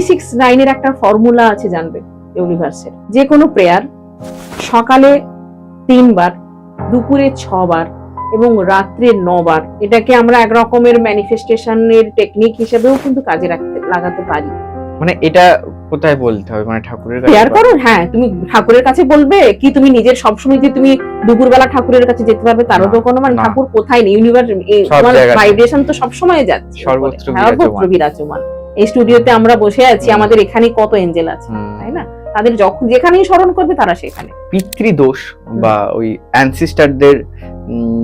369 এর একটা ফর্মুলা আছে, জানবে ইউনিভার্সের। যে কোনো প্রেয়ার সকালে 3 বার, দুপুরে 6 বার এবং রাত্রে 9 বার, এটাকে আমরা এক রকমের ম্যানিফেস্টেশনের টেকনিক হিসেবেও কিন্তু কাজে লাগাতে পারি। মানে এটা কোথায় বলতে হবে, মানে ঠাকুরের কাছে প্রেয়ার করো? হ্যাঁ, তুমি ঠাকুরের কাছে বলবে কি তুমি নিজের সবসময় যে তুমি দুপুরবেলা ঠাকুরের কাছে যেতে পারবে তারও তো কোনো মানে, ঠাকুর কোথায় নেই, ইউনিভার্স তোমার ভাইব্রেশন তো সবসময় যাচ্ছে, সর্বত্র বিরাজমান। এই স্টুডিওতে আমরা বসে আছি, আমাদের এখানে কত এঞ্জেল আছে, তাই না? তাদের যখন যেখানেই স্মরণ করবে তারা সেখানে। পিতৃদোষ বা ওই অ্যানসেস্টরদের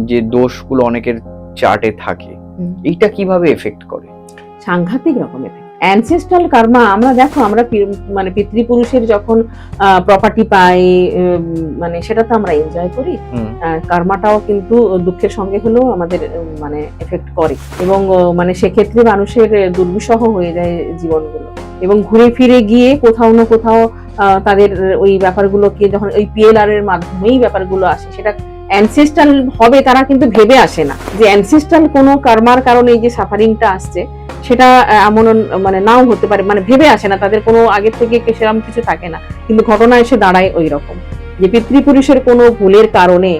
যে দোষগুলো অনেকের চার্টে থাকে, এইটা কিভাবে এফেক্ট করে? সাংঘাতিক রকমের অ্যানসেস্ট্রাল কার্মা। আমরা দেখো, আমরা মানে পিতৃপুরুষের যখন প্রপার্টি পাই, মানে সেটা তো আমরা এনজয় করি, কার্মাটাও কিন্তু দুঃখের সঙ্গে হলেও আমাদের মানে এফেক্ট করে, এবং মানে সেক্ষেত্রে মানুষের দুর্বিষহ হয়ে যায় জীবনগুলো, এবং ঘুরে ফিরে গিয়ে কোথাও না কোথাও তাদের ওই ব্যাপারগুলোকে যখন ওই পিএলআর এর মাধ্যমেই ব্যাপারগুলো আসে, সেটা অ্যানসেস্ট্রাল হবে তারা কিন্তু ভেবে আসে না যে অ্যানসেস্ট্রাল কোনো কর্মার কারণে এই যে সাফারিংটা আসছে সেটা এমন মানে নাও হতে পারে, মানে ভেবে আসে না, তাদের কোনো আগের থেকে সেরকম কিছু থাকে না, কিন্তু ঘটনা এসে দাঁড়ায় ওই রকম যে পিতৃপুরুষের কোনো ভুলের কারণে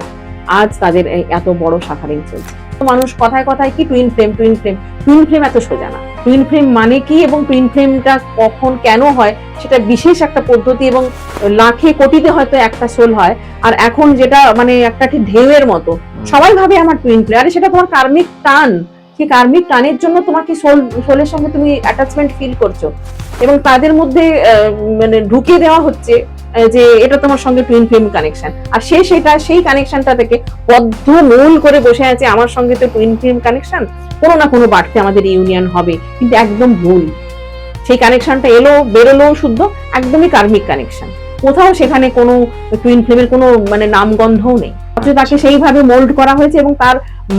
আজ তাদের এত বড় সাফারিং চলছে। মানুষ কথায় কথায় কি twin flame, twin flame, twin flame এত সোজা না। টুইন ফ্লেম মানে কি এবং টুইন ফ্লেমটা কখন কেন হয় সেটা বিশেষ একটা পদ্ধতি, এবং লাখে কোটিতে হয়তো একটা সোল হয়। আর এখন যেটা মানে একটা ঠিক ঢেউয়ের মতো সবাই ভাবে আমার টুইন ফ্লেম, আরে সেটা তোমার কার্মিক টান, সেই কার্মিক টানের জন্য তোমাকে সোলের সঙ্গে তুমি অ্যাটাচমেন্ট ফিল করছো, এবং তাদের মধ্যে মানে ঢুকিয়ে দেওয়া হচ্ছে যে এটা তোমার সঙ্গে টুইন ফ্লেম কানেকশন, আর সেই কানেকশনটা থেকে বদ্ধ মূল করে বসে আছে আমার সঙ্গে তো টুইন ফ্লেম কানেকশন, কোনো না কোনো বাড়তে আমাদের ইউনিয়ন হবে, কিন্তু একদম ভুল। সেই কানেকশনটা এলো বেরোলো শুদ্ধ একদমই কার্মিক কানেকশন, কোথাও সেখানে কোনো টুইন ফ্লেমের কোনো মানে নামগন্ধও নেই। তাকে সেইভাবে মোল্ড করা হয়েছে, এবং তার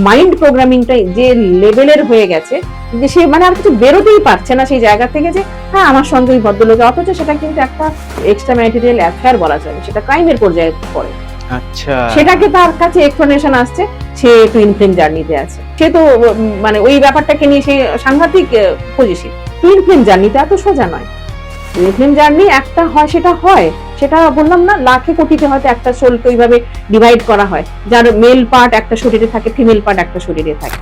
মাইন্ড প্রোগ্রামিংটা যে লেভেলের হয়ে গেছে যে সে মানে আর কিছু বেরোতেই পারছে না সেই জায়গা থেকে, যে হ্যাঁ আমার সঙ্গে ওই ভদ্রলোক, অথচ সেটা কিন্তু একটা এক্সট্রা ম্যাটেরিয়াল অ্যাফেয়ার বলা চলে, সেটা ক্রাইমের পর্যায়ে পড়ে। আচ্ছা, সেটাকে তার কাছে এক্সপ্লেনেশন আসছে, সে টুইন ফ্লেম জার্নিতে আছে, সে তো মানে ওই ব্যাপারটাকে নিয়ে সে সাংঘাতিক পজিশন। টুইন ফ্লেম জার্নিতে এত সোজা নয়। টুইন ফ্লেম জার্নি একটা হয়, সেটা বললাম না, লাখে কোটিতে হয়তো একটা সোলকে ওইভাবে ডিভাইড করা হয়, যার মেল পার্ট একটা শরীরে থাকে, ফিমেল পার্ট একটা শরীরে থাকে।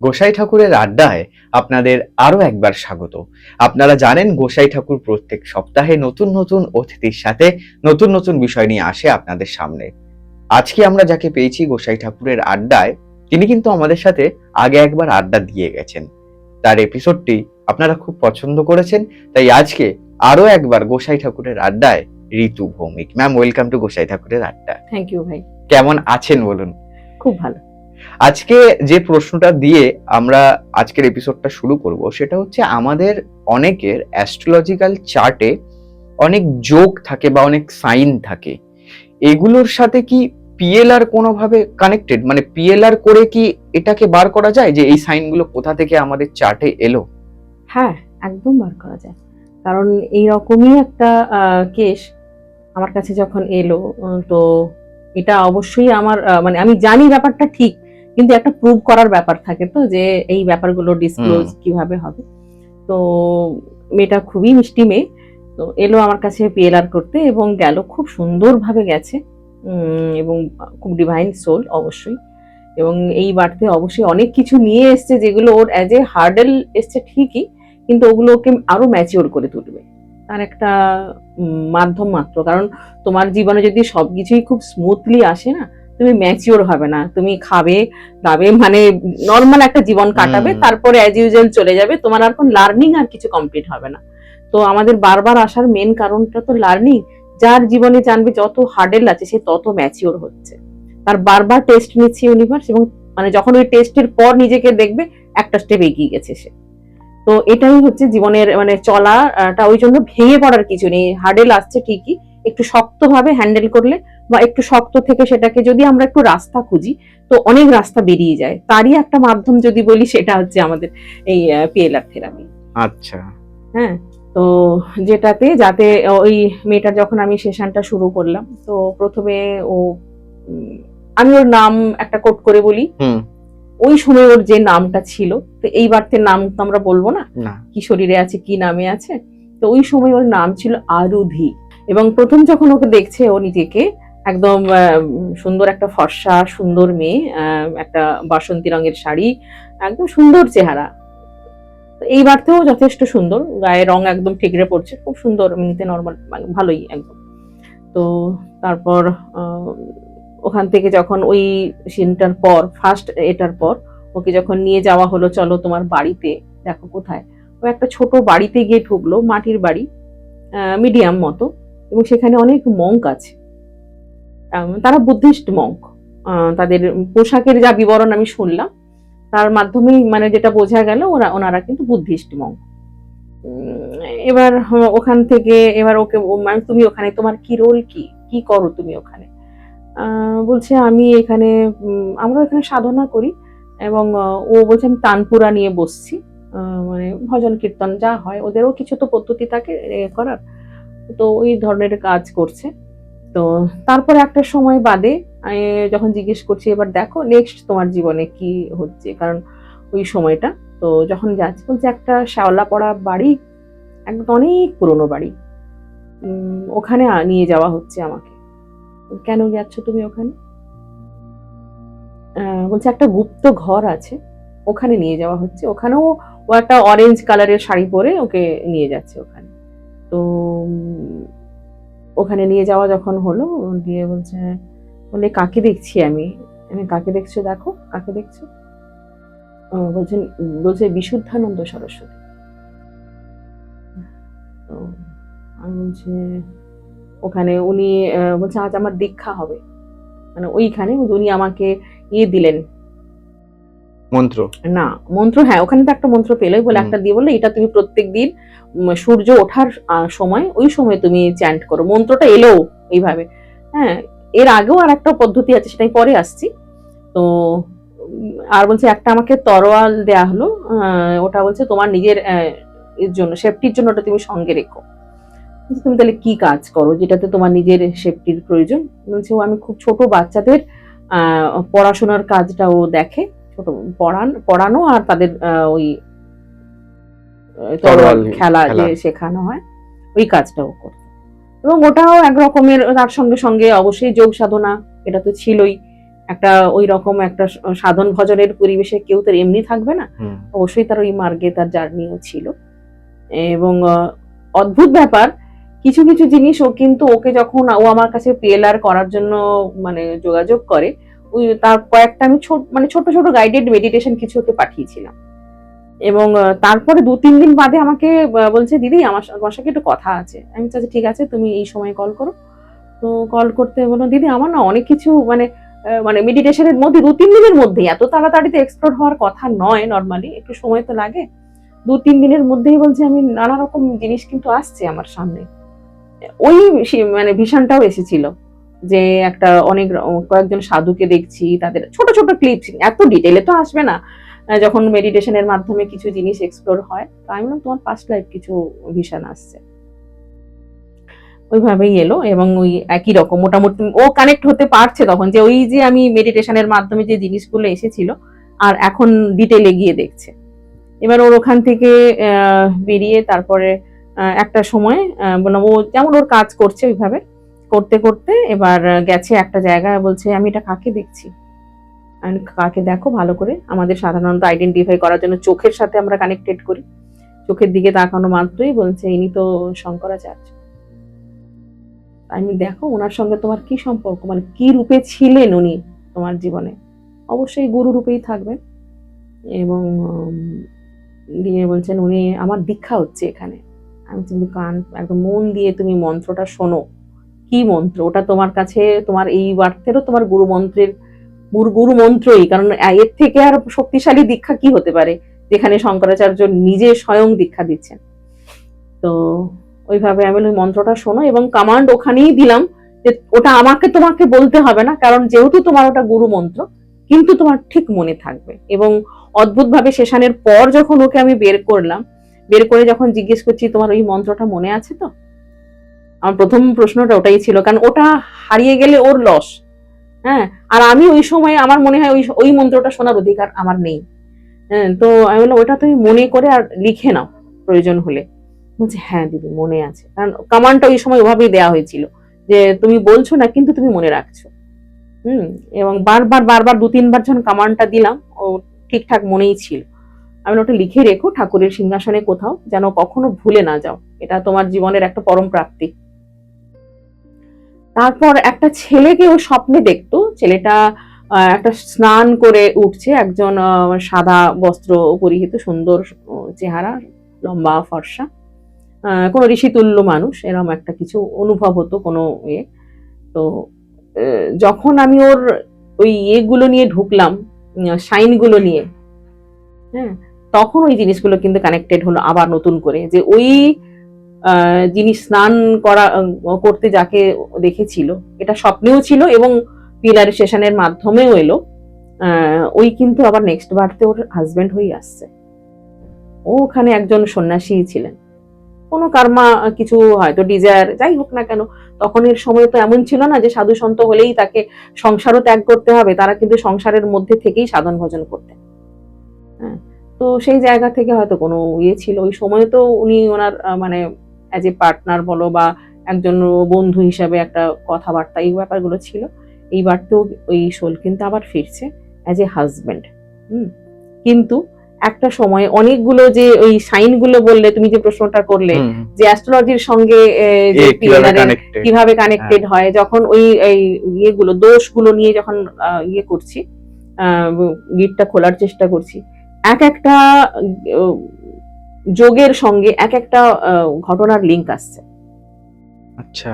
গোসাই ঠাকুরের আড্ডায় আপনাদের আরো একবার স্বাগত। আপনারা জানেন গোসাই ঠাকুর প্রত্যেক সপ্তাহে নতুন নতুন অতিথির সাথে নতুন নতুন বিষয় নিয়ে আসে আপনাদের সামনে। আজকে আমরা যাকে পেয়েছি গোসাই ঠাকুরের আড্ডায়, তিনি কিন্তু আমাদের সাথে আগে একবার আড্ডা দিয়ে গেছেন, তার এপিসোডটি আপনারা খুব পছন্দ করেছেন, তাই আজকে আরো একবার গোসাই ঠাকুরের আড্ডায় ঋতু ভৌমিক। ম্যাম, ওয়েলকাম টু গোসাই ঠাকুরের আড্ডা। থ্যাংক ইউ ভাই। কেমন আছেন বলুন? খুব ভালো। আজকে যে প্রশ্নটা দিয়ে আমরা আজকের এপিসোডটা শুরু করব সেটা হচ্ছে, আমাদের অনেকের অ্যাস্ট্রোলজিক্যাল চার্টে অনেক যোগ থাকে বা অনেক সাইন থাকে, এগুলোর সাথে কি পিএলআর কোনোভাবে কানেক্টেড? মানে পিএলআর করে কি এটাকে বার করা যায় যে এই সাইনগুলো কোথা থেকে আমাদের চার্টে এলো? হ্যাঁ, একদম বার করা যায়, কারণ এই রকমই একটা কেস আমার কাছে যখন এলো, তো এটা অবশ্যই আমার মানে আমি জানি ব্যাপারটা ঠিক, কিন্তু একটা প্রুভ করার ব্যাপার থাকে তো, যে এই ব্যাপারগুলো ডিসক্লোজ কিভাবে হবে। তো মেয়েটা খুবই মিষ্টি মেয়ে, তো এলো আমার কাছে পিএলআর করতে, এবং গেল খুব সুন্দরভাবে গেছে, এবং খুব ডিভাইন সোল অবশ্যই, এবং এই বাড়তে অবশ্যই অনেক কিছু নিয়ে এসছে যেগুলো ওর অ্যাজ এ হার্ডেল এসছে ঠিকই, কিন্তু ওগুলোকে আরো ম্যাচিওর করে তুলবে, তার একটা মাধ্যম মাত্র। কারণ তোমার জীবনে যদি সবকিছুই খুব স্মুথলি আসে না, তুমি ম্যাচিওর হবে না, তুমি খাবে দাবে মানে নর্মাল একটা জীবন কাটাবে, তারপরে অ্যাজ ইউজুয়াল চলে যাবে, তোমার আর কোন লার্নিং আর কিছু কমপ্লিট হবে না। তো আমাদের বারবার আসার মেন কারণটা তো লার্নিং। যার জীবনে জানবে যত হার্ডেল আছে সে তত ম্যাচিওর হচ্ছে, তার বারবার টেস্ট নিচ্ছে ইউনিভার্স, এবং মানে যখন ওই টেস্টের পর নিজেকে দেখবে একটা স্টেপ এগিয়ে গেছে সে। তো এটাই হচ্ছে জীবনের মানে চলাটা, ওই জন্য ভেঙে পড়ার কিছু নেই। হার্ডেল আসছে ঠিকই, একটু শক্তভাবে হ্যান্ডেল করলে বা একটু শক্ত থেকে সেটাকে যদি আমরা একটু রাস্তা খুঁজি, তো অনেক রাস্তা বেরিয়ে যায়। তারই একটা মাধ্যম যদি বলি, সেটা হচ্ছে আমাদের এই পিএলআর থেরাপি। আচ্ছা, হ্যাঁ, তো যাতে ওই মেয়েটার যখন আমি সেশনটা শুরু করলাম, তো প্রথমে ও আমি ওর নাম একটা কোট করে বলি। ওই সময় ওর যে নামটা ছিল, তো এই বাড়তে নাম তো আমরা বলবো না, কি শরীরে আছে কি নামে আছে, তো ওই সময় ওর নাম ছিল আরুধি। এবং প্রথম যখন ওকে দেখছে, ও নিজেকে একদম সুন্দর একটা ফর্সা সুন্দর মেয়ে, একটা বাসন্তী রঙের শাড়ি, একদম সুন্দর চেহারা। এই বাড়তেও যথেষ্ট সুন্দর, গায়ে রং একদম ঠিকরে পড়ছে, খুব সুন্দর, এমনিতে নর্মাল ভালোই একদম। তো তারপর ওখান থেকে যখন ওই সিনটার পর ফার্স্ট এটার পর ওকে যখন নিয়ে যাওয়া হলো, চলো তোমার বাড়িতে, দেখো কোথায়, ও একটা ছোট বাড়িতে গিয়ে ঢুকলো, মাটির বাড়ি, মিডিয়াম মতো, এবং সেখানে অনেক মঙ্ক আছে, তারা বুদ্ধিস্ট মঙ্ক। তাদের পোশাকের যা বিবরণ আমি শুনলাম, তার মাধ্যমেই মানে যেটা বোঝা গেল ওনারা কিন্তু বুদ্ধিস্ট মঙ্ক। এবার ওখান থেকে এবার ওকে, তুমি ওখানে তোমার কি রোল, কি করো তুমি ওখানে? বলছে আমি এখানে, আমরা এখানে সাধনা করি, এবং ও বলছে আমি তানপুরা নিয়ে বসছি, মানে ভজন কীর্তন যা হয়, ওদেরও কিছু তো পদ্ধতি থাকে করার, তো ওই ধরনের কাজ করছে। তো তারপরে একটা সময় বাদে আমি যখন জিজ্ঞেস করছি, এবার দেখো নেক্সট তোমার জীবনে কি হচ্ছে, কারণ ওই সময়টা তো যখন যাচ্ছি, বলছে একটা শ্যাওলা পড়া বাড়ি, একদম অনেক পুরনো বাড়ি, ওখানে নিয়ে যাওয়া হচ্ছে আমাকে। কেন যাচ্ছ তুমি ওখানে? বলছে একটা গুপ্ত ঘর আছে, ওখানে নিয়ে যাওয়া হচ্ছে, ওখানেও ও একটা অরেঞ্জ কালারের শাড়ি পরে ওকে নিয়ে যাচ্ছে ওখানে। তো ওখানে নিয়ে যাওয়া যখন হলো, দিয়ে বলে কাকে দেখছি আমি? কাকে দেখছো? দেখো কাকে দেখছো? বলছে বিশুদ্ধানন্দ সরস্বতী। তো আমি বলছি ওখানে উনি বলছে আজ আমার দীক্ষা হবে, মানে ওইখানে উনি আমাকে দিলেন মন্ত্র, না মন্ত্র, হ্যাঁ ওখানে তো একটা মন্ত্র পেলোই, বলে একটা দিয়ে বললো এটা তুমি প্রত্যেকদিন সূর্য ওঠার সময়, ওই সময় তুমি চ্যান্ট করো। মন্ত্রটা এলো এইভাবে। হ্যাঁ, এর আগেও আর একটা পদ্ধতি আছে, সেটাই পরে আসছি। তো আর বলছে একটা আমাকে তরোয়াল দেয়া হলো, ওটা বলছে তোমার নিজের এর জন্য, সেফটির জন্য, ওটা তুমি সঙ্গে রেখো। তুমি তাহলে কি কাজ করো যেটাতে তোমার নিজের সেফটির প্রয়োজন? বলছে ও আমি খুব ছোট বাচ্চাদের পড়াশোনার কাজটা ও দেখে, ছোট পড়ানো আর তাদের ওই তরোয়াল খেলা যে শেখানো হয়, ওই কাজটাও করত। এবং ওটাও এক রকমের, তার সঙ্গে সঙ্গে অবশ্যই যোগ সাধনা, এটা তো ছিলই একটা, ওই রকম একটা সাধন ভজনের পরিবেশে কেউ তো এমনি থাকবে না, অবশ্যই তার ওই মার্গে তার জার্নিও ছিল। এবং অদ্ভুত ব্যাপার, কিছু কিছু জিনিস ও কিন্তু ওকে যখন ও আমার কাছে পিএলআর করার জন্য মানে যোগাযোগ করে, ওই তার কয়েকটা আমি ছোট ছোট গাইডেড মেডিটেশন কিছু ওকে পাঠিয়েছিলাম। এবং তারপরে 2-3 দিন বাদে আমাকে বলছে দিদি আমার সাথে একটু কথা আছে। আমি বলছি ঠিক আছে, তুমি এই সময় কল করো। তো কল করতে বললো দিদি আমার না অনেক কিছু মানে মেডিটেশনের মধ্যে 2-3 দিনের মধ্যে, এত তাড়াতাড়ি তো এক্সপ্লোর হওয়ার কথা নয়, নর্মালি একটু সময় তো লাগে। 2-3 দিনের মধ্যেই বলছে আমি নানা রকম জিনিস কিন্তু আসছে আমার সামনে। ওই মানে ভীষণটাও এসেছিল যে একটা কয়েকজন সাধুকে দেখছি, তাদের ছোট ছোট ক্লিপস, এত ডিটেইলে তো আসবে না যখন মেডিটেশনের মাধ্যমে কিছু জিনিস এক্সপ্লোর হয়। তো আমি বললাম তোমার পাস্ট লাইফ কিছু ভীষণ আসছে, ওইভাবেই এলো। এবং ওই একই রকম মোটামুটি ও কানেক্ট হতে পারছে তখন, যে ওই যে আমি মেডিটেশনের মাধ্যমে যে জিনিসগুলো এসেছিল আর এখন ডিটেইলে গিয়ে দেখছে। এবার ওর ওখান থেকে বেরিয়ে তারপরে একটা সময় বললাম, ও যেমন ওর কাজ করছে ওইভাবে করতে করতে এবার গেছে একটা জায়গায়, বলছে আমি এটা কাকে দেখছি? কাকে দেখো ভালো করে, আমাদের সাধারণত আইডেন্টিফাই করার জন্য চোখের সাথে আমরা কানেক্টেড করি, চোখের দিকে তাকানো মাত্রই বলছে ইনি তো শঙ্করাচার্য। আমি দেখো ওনার সঙ্গে তোমার কি সম্পর্ক, মানে কি রূপে ছিলেন উনি তোমার জীবনে? অবশ্যই গুরু রূপেই থাকবেন। এবং দিয়ে বলছেন উনি আমার দীক্ষা হচ্ছে এখানে। আমি তুমি কান একদম মন দিয়ে তুমি মন্ত্রটা শোনো। কি মন্ত্র ওটা? তোমার কাছে তোমার এই বার্থেরও তোমার গুরু মন্ত্রই, কারণ এর থেকে আর শক্তিশালী দীক্ষা কি হতে পারে, যেখানে শঙ্করাচার্য নিজে স্বয়ং দীক্ষা দিচ্ছেন। তো ওইভাবে আমি ওই মন্ত্রটা শোনো, এবং কমান্ড ওখানেই দিলাম যে ওটা তোমাকে বলতে হবে না, কারণ যেহেতু তোমার ওটা গুরু মন্ত্র, কিন্তু তোমার ঠিক মনে থাকবে। এবং অদ্ভুত ভাবে সেশনের পর যখন ওকে আমি বের করলাম, বের করে যখন জিজ্ঞেস করছি তোমার ওই মন্ত্রটা মনে আছে তো, আমার প্রথম প্রশ্নটা ওটাই ছিল, কারণ ওটা হারিয়ে গেলে ওর লস। হ্যাঁ, আর আমি ওই সময় আমার মনে হয় ওই ওই মন্ত্রটা শোনার অধিকার আমার নেই। হ্যাঁ, তো আমি বললাম ওটা তুমি মনে করে আর লিখে নাও প্রয়োজন হলে। বলছে হ্যাঁ দিদি মনে আছে, কারণ কমান্ডটা ওই সময় ওভাবেই দেওয়া হয়েছিল যে তুমি বলছো না কিন্তু তুমি মনে রাখছো। এবং বারবার বারবার 2-3 বার যখন কমান্ডটা দিলাম ও ঠিকঠাক মনেই ছিল। আমি ওটা লিখে রেখো ঠাকুরের সিংহাসনে কোথাও, যেন কখনো ভুলে না যাও, এটা তোমার জীবনের একটা পরম প্রাপ্তি। তারপর একটা ছেলেকে ও স্বপ্নে দেখতো, ছেলেটা একটা স্নান করে উঠছে, একজন সাদা বস্ত্র পরিহিত, সুন্দর চেহারা, লম্বা ফর্সা, কোনো ঋষিতুল্য মানুষ, এরকম একটা কিছু অনুভব হতো কোনো ইয়ে। তো যখন আমি ওর ওই ইয়েগুলো নিয়ে ঢুকলাম, সাইনগুলো নিয়ে, হ্যাঁ, তখন ওই জিনিসগুলো কিন্তু কানেক্টেড হলো আবার নতুন করে, যে ওই যিনি স্নান করতে যাকে দেখেছিল, এটা স্বপ্নেও ছিল এবং পিলার সেশনের মাধ্যমেও এলো, ওই কিন্তু আবার নেক্সট বার্থে ওর হাজবেন্ড হয়ে আসছে। ও ওখানে একজন সন্ন্যাসী ছিলেন, কোনো কর্মা কিছু হয়তো ডিজায়ার যাই হোক না কেন, তখনের সময় তো এমন ছিল না যে সাধু সন্ত হলেই তাকে সংসারও ত্যাগ করতে হবে, তারা কিন্তু সংসারের মধ্যে থেকেই সাধন ভজন করতেন। হ্যাঁ, তো সেই জায়গা থেকে হয়তো কোনো ইয়ে ছিল ওই সময়, তো উনি ওনার মানে অ্যাজ এ পার্টনার বলো বা একজন বন্ধু হিসাবে একটা কথাবার্তা, এই ব্যাপারগুলো ছিল। এইবার তো ওই সোল কিন্তু আবার ফিরছে অ্যাজ এ হাজবেন্ড। কিন্তু একটা সময় অনেকগুলো যে ওই সাইনগুলো বললে, তুমি যে প্রশ্নটা করলে যে অ্যাস্ট্রোলজির সঙ্গে যে কিভাবে কানেক্টেড হয়, যখন ওই ইয়েগুলো দোষগুলো নিয়ে যখন ইয়ে করছি, গিটটা খোলার চেষ্টা করছি, এক একটা যোগের সঙ্গে এক একটা ঘটনার লিঙ্ক আসছে। আচ্ছা,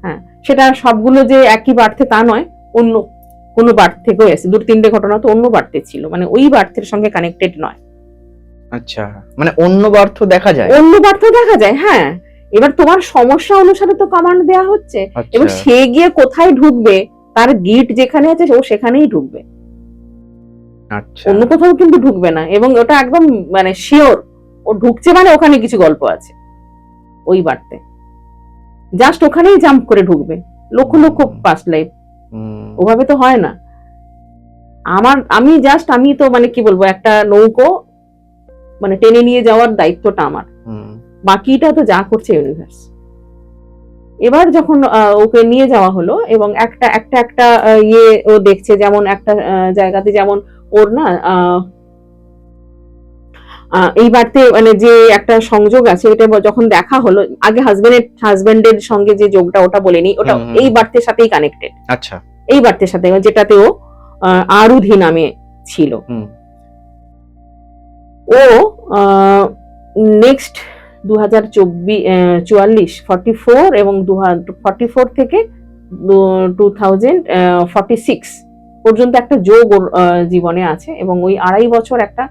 হ্যাঁ, সেটা সবগুলো যে একই বার্থে তা নয়, অন্য কোনো বার্থ থেকেও এসে 2-3টে ঘটনা তো অন্য বার্থে ছিল, মানে ওই বার্থের সঙ্গে কানেক্টেড নয়। আচ্ছা, মানে অন্য বার্থ দেখা যায়, অন্য বার্থ দেখা যায়। হ্যাঁ, এবার তোমার সমস্যা অনুসারে তো কমান্ড দেওয়া হচ্ছে, এবং সে গিয়ে কোথায় ঢুকবে, তার গিট যেখানে আছে ও সেখানেই ঢুকবে, অন্য কোথাও কিন্তু ঢুকবে না। এবং ওটা একদম মানে শিওর ও ঢুকছে, মানে ওখানে কিছু গল্প আছে ওই বার্থে, জাস্ট ওখানেই জাম্প করে ঢুকবে। লক্ষ লক্ষ পাস্ট লাইফ, ওভাবে তো হয় না। আমি তো মানে কি বলবো, একটা নৌকো মানে টেনে নিয়ে যাওয়ার দায়িত্বটা আমার, বাকিটা তো যা করছে ইউনিভার্স। এবার যখন ওকে নিয়ে যাওয়া হলো এবং একটা একটা একটা ইয়ে ও দেখছে, যেমন একটা জায়গাতে যেমন ওর না এই বার্থে মানে যে একটা সংযোগ আছে, এটা যখন দেখা হলো, আগে হাজবেন্ডের সঙ্গে যে যোগটা ওটা বলেনি, ওটা এই বার্থের সাথেই কানেক্টেড। আচ্ছা, এই বার্থের সাথে, যেটাতে ও আরুধি নামে ছিল। ও নেক্সট 2044 এবং 44 থেকে 2046 পর্যন্ত একটা যোগ ওর জীবনে আছে, এবং ওই 2.5 বছর একটা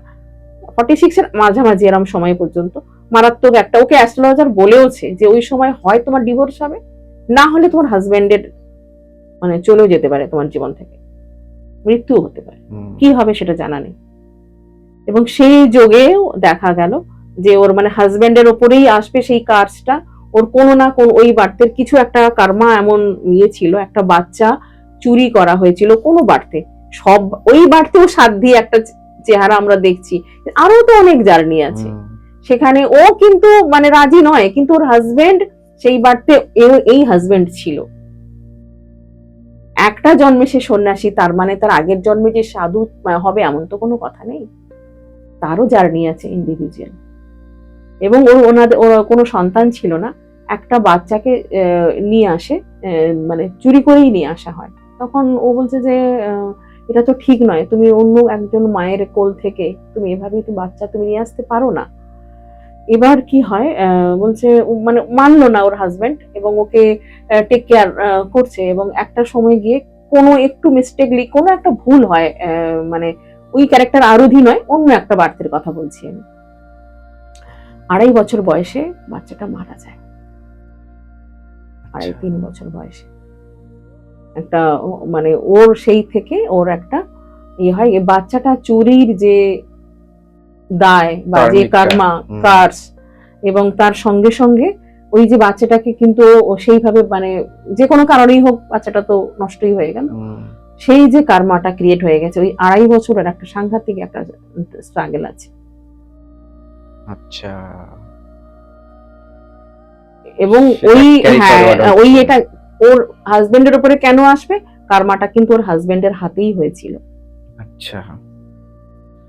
46 এর মাঝামাঝি এরকম সময় পর্যন্ত মারাত্মক একটা, ওকে অ্যাস্ট্রোলজার বলেওছে যে ওই সময় হয় তোমার ডিভোর্স হবে, না হলে তোমার হাজবেন্ডের মানে চলেও যেতে পারে তোমার জীবন থেকে, মৃত্যু হতে পারে, কি হবে সেটা জানা নেই। এবং সেই যোগেও দেখা গেল যে ওর মানে হাজবেন্ডের ওপরেই আসবে সেই কার্সটা, ওর কোনো না কোন ওই বার্থের কিছু একটা কর্মা এমন ইয়ে ছিল, একটা বাচ্চা চুরি করা হয়েছিল কোনো বার্থে, সব ওই বার্থেও সাত দিয়ে একটা চেহারা আমরা দেখছি, আরো তো অনেক জার্নি আছে সেখানে। ও কিন্তু মানে রাজি নয়, কিন্তু ওর হাজবেন্ড সেই বার্থে এই হাজবেন্ড ছিল। একটা জন্মে সে সন্ন্যাসী, তার মানে তার আগের জন্মে যে সাধু হবে এমন তো কোনো কথা নেই, তারও জার্নি আছে ইন্ডিভিজুয়াল। এবং ওর কোনো সন্তান ছিল না, একটা বাচ্চাকে নিয়ে আসে, মানে চুরি করেই নিয়ে আসা হয়। তখন ও বলছে যে এটা তো ঠিক নয়, তুমি অন্য একজন মায়ের কোল থেকে তুমি এভাবে তো বাচ্চা তুমি নিয়ে আসতে পারো না। এবার কি হয়, বলছে মানে মানলো না ওর হাজবেন্ড, এবং ওকে টেক কেয়ার করছে, এবং একটা সময় গিয়ে কোনো একটু মিস্টেকলি কোনো একটা ভুল হয়, মানে ওই ক্যারেক্টার আরুধি নয়, অন্য একটা বার্থের কথা বলছি আমি। 2.5 বছর বয়সে বাচ্চাটা মারা যায়, 2.5-3 বছর বয়সে একটা, মানে ওর সেই থেকে ওর একটা ইয়ে হয়, বাচ্চাটা চুরির যে দায় বা যে কর্মা কার্স এবং তার সঙ্গে সঙ্গে ওই যে বাচ্চাটাকে কিন্তু ও সেইভাবে মানে যে কোনো কারণেই হোক বাচ্চাটা তো নষ্টই হয়ে গেল। সেই যে কার্মাটা ক্রিয়েট হয়ে গেছে, ওই 2.5 বছরের একটা সাংঘাতিক একটা স্ট্রাগল আছে। আচ্ছা, এবং ওই ওই এটা ওর হাজবেন্ডের উপরে কেন আসবে, কার্মাটা কিন্তু ওর হাজবেন্ডের হাতেই হয়েছিল। আচ্ছা,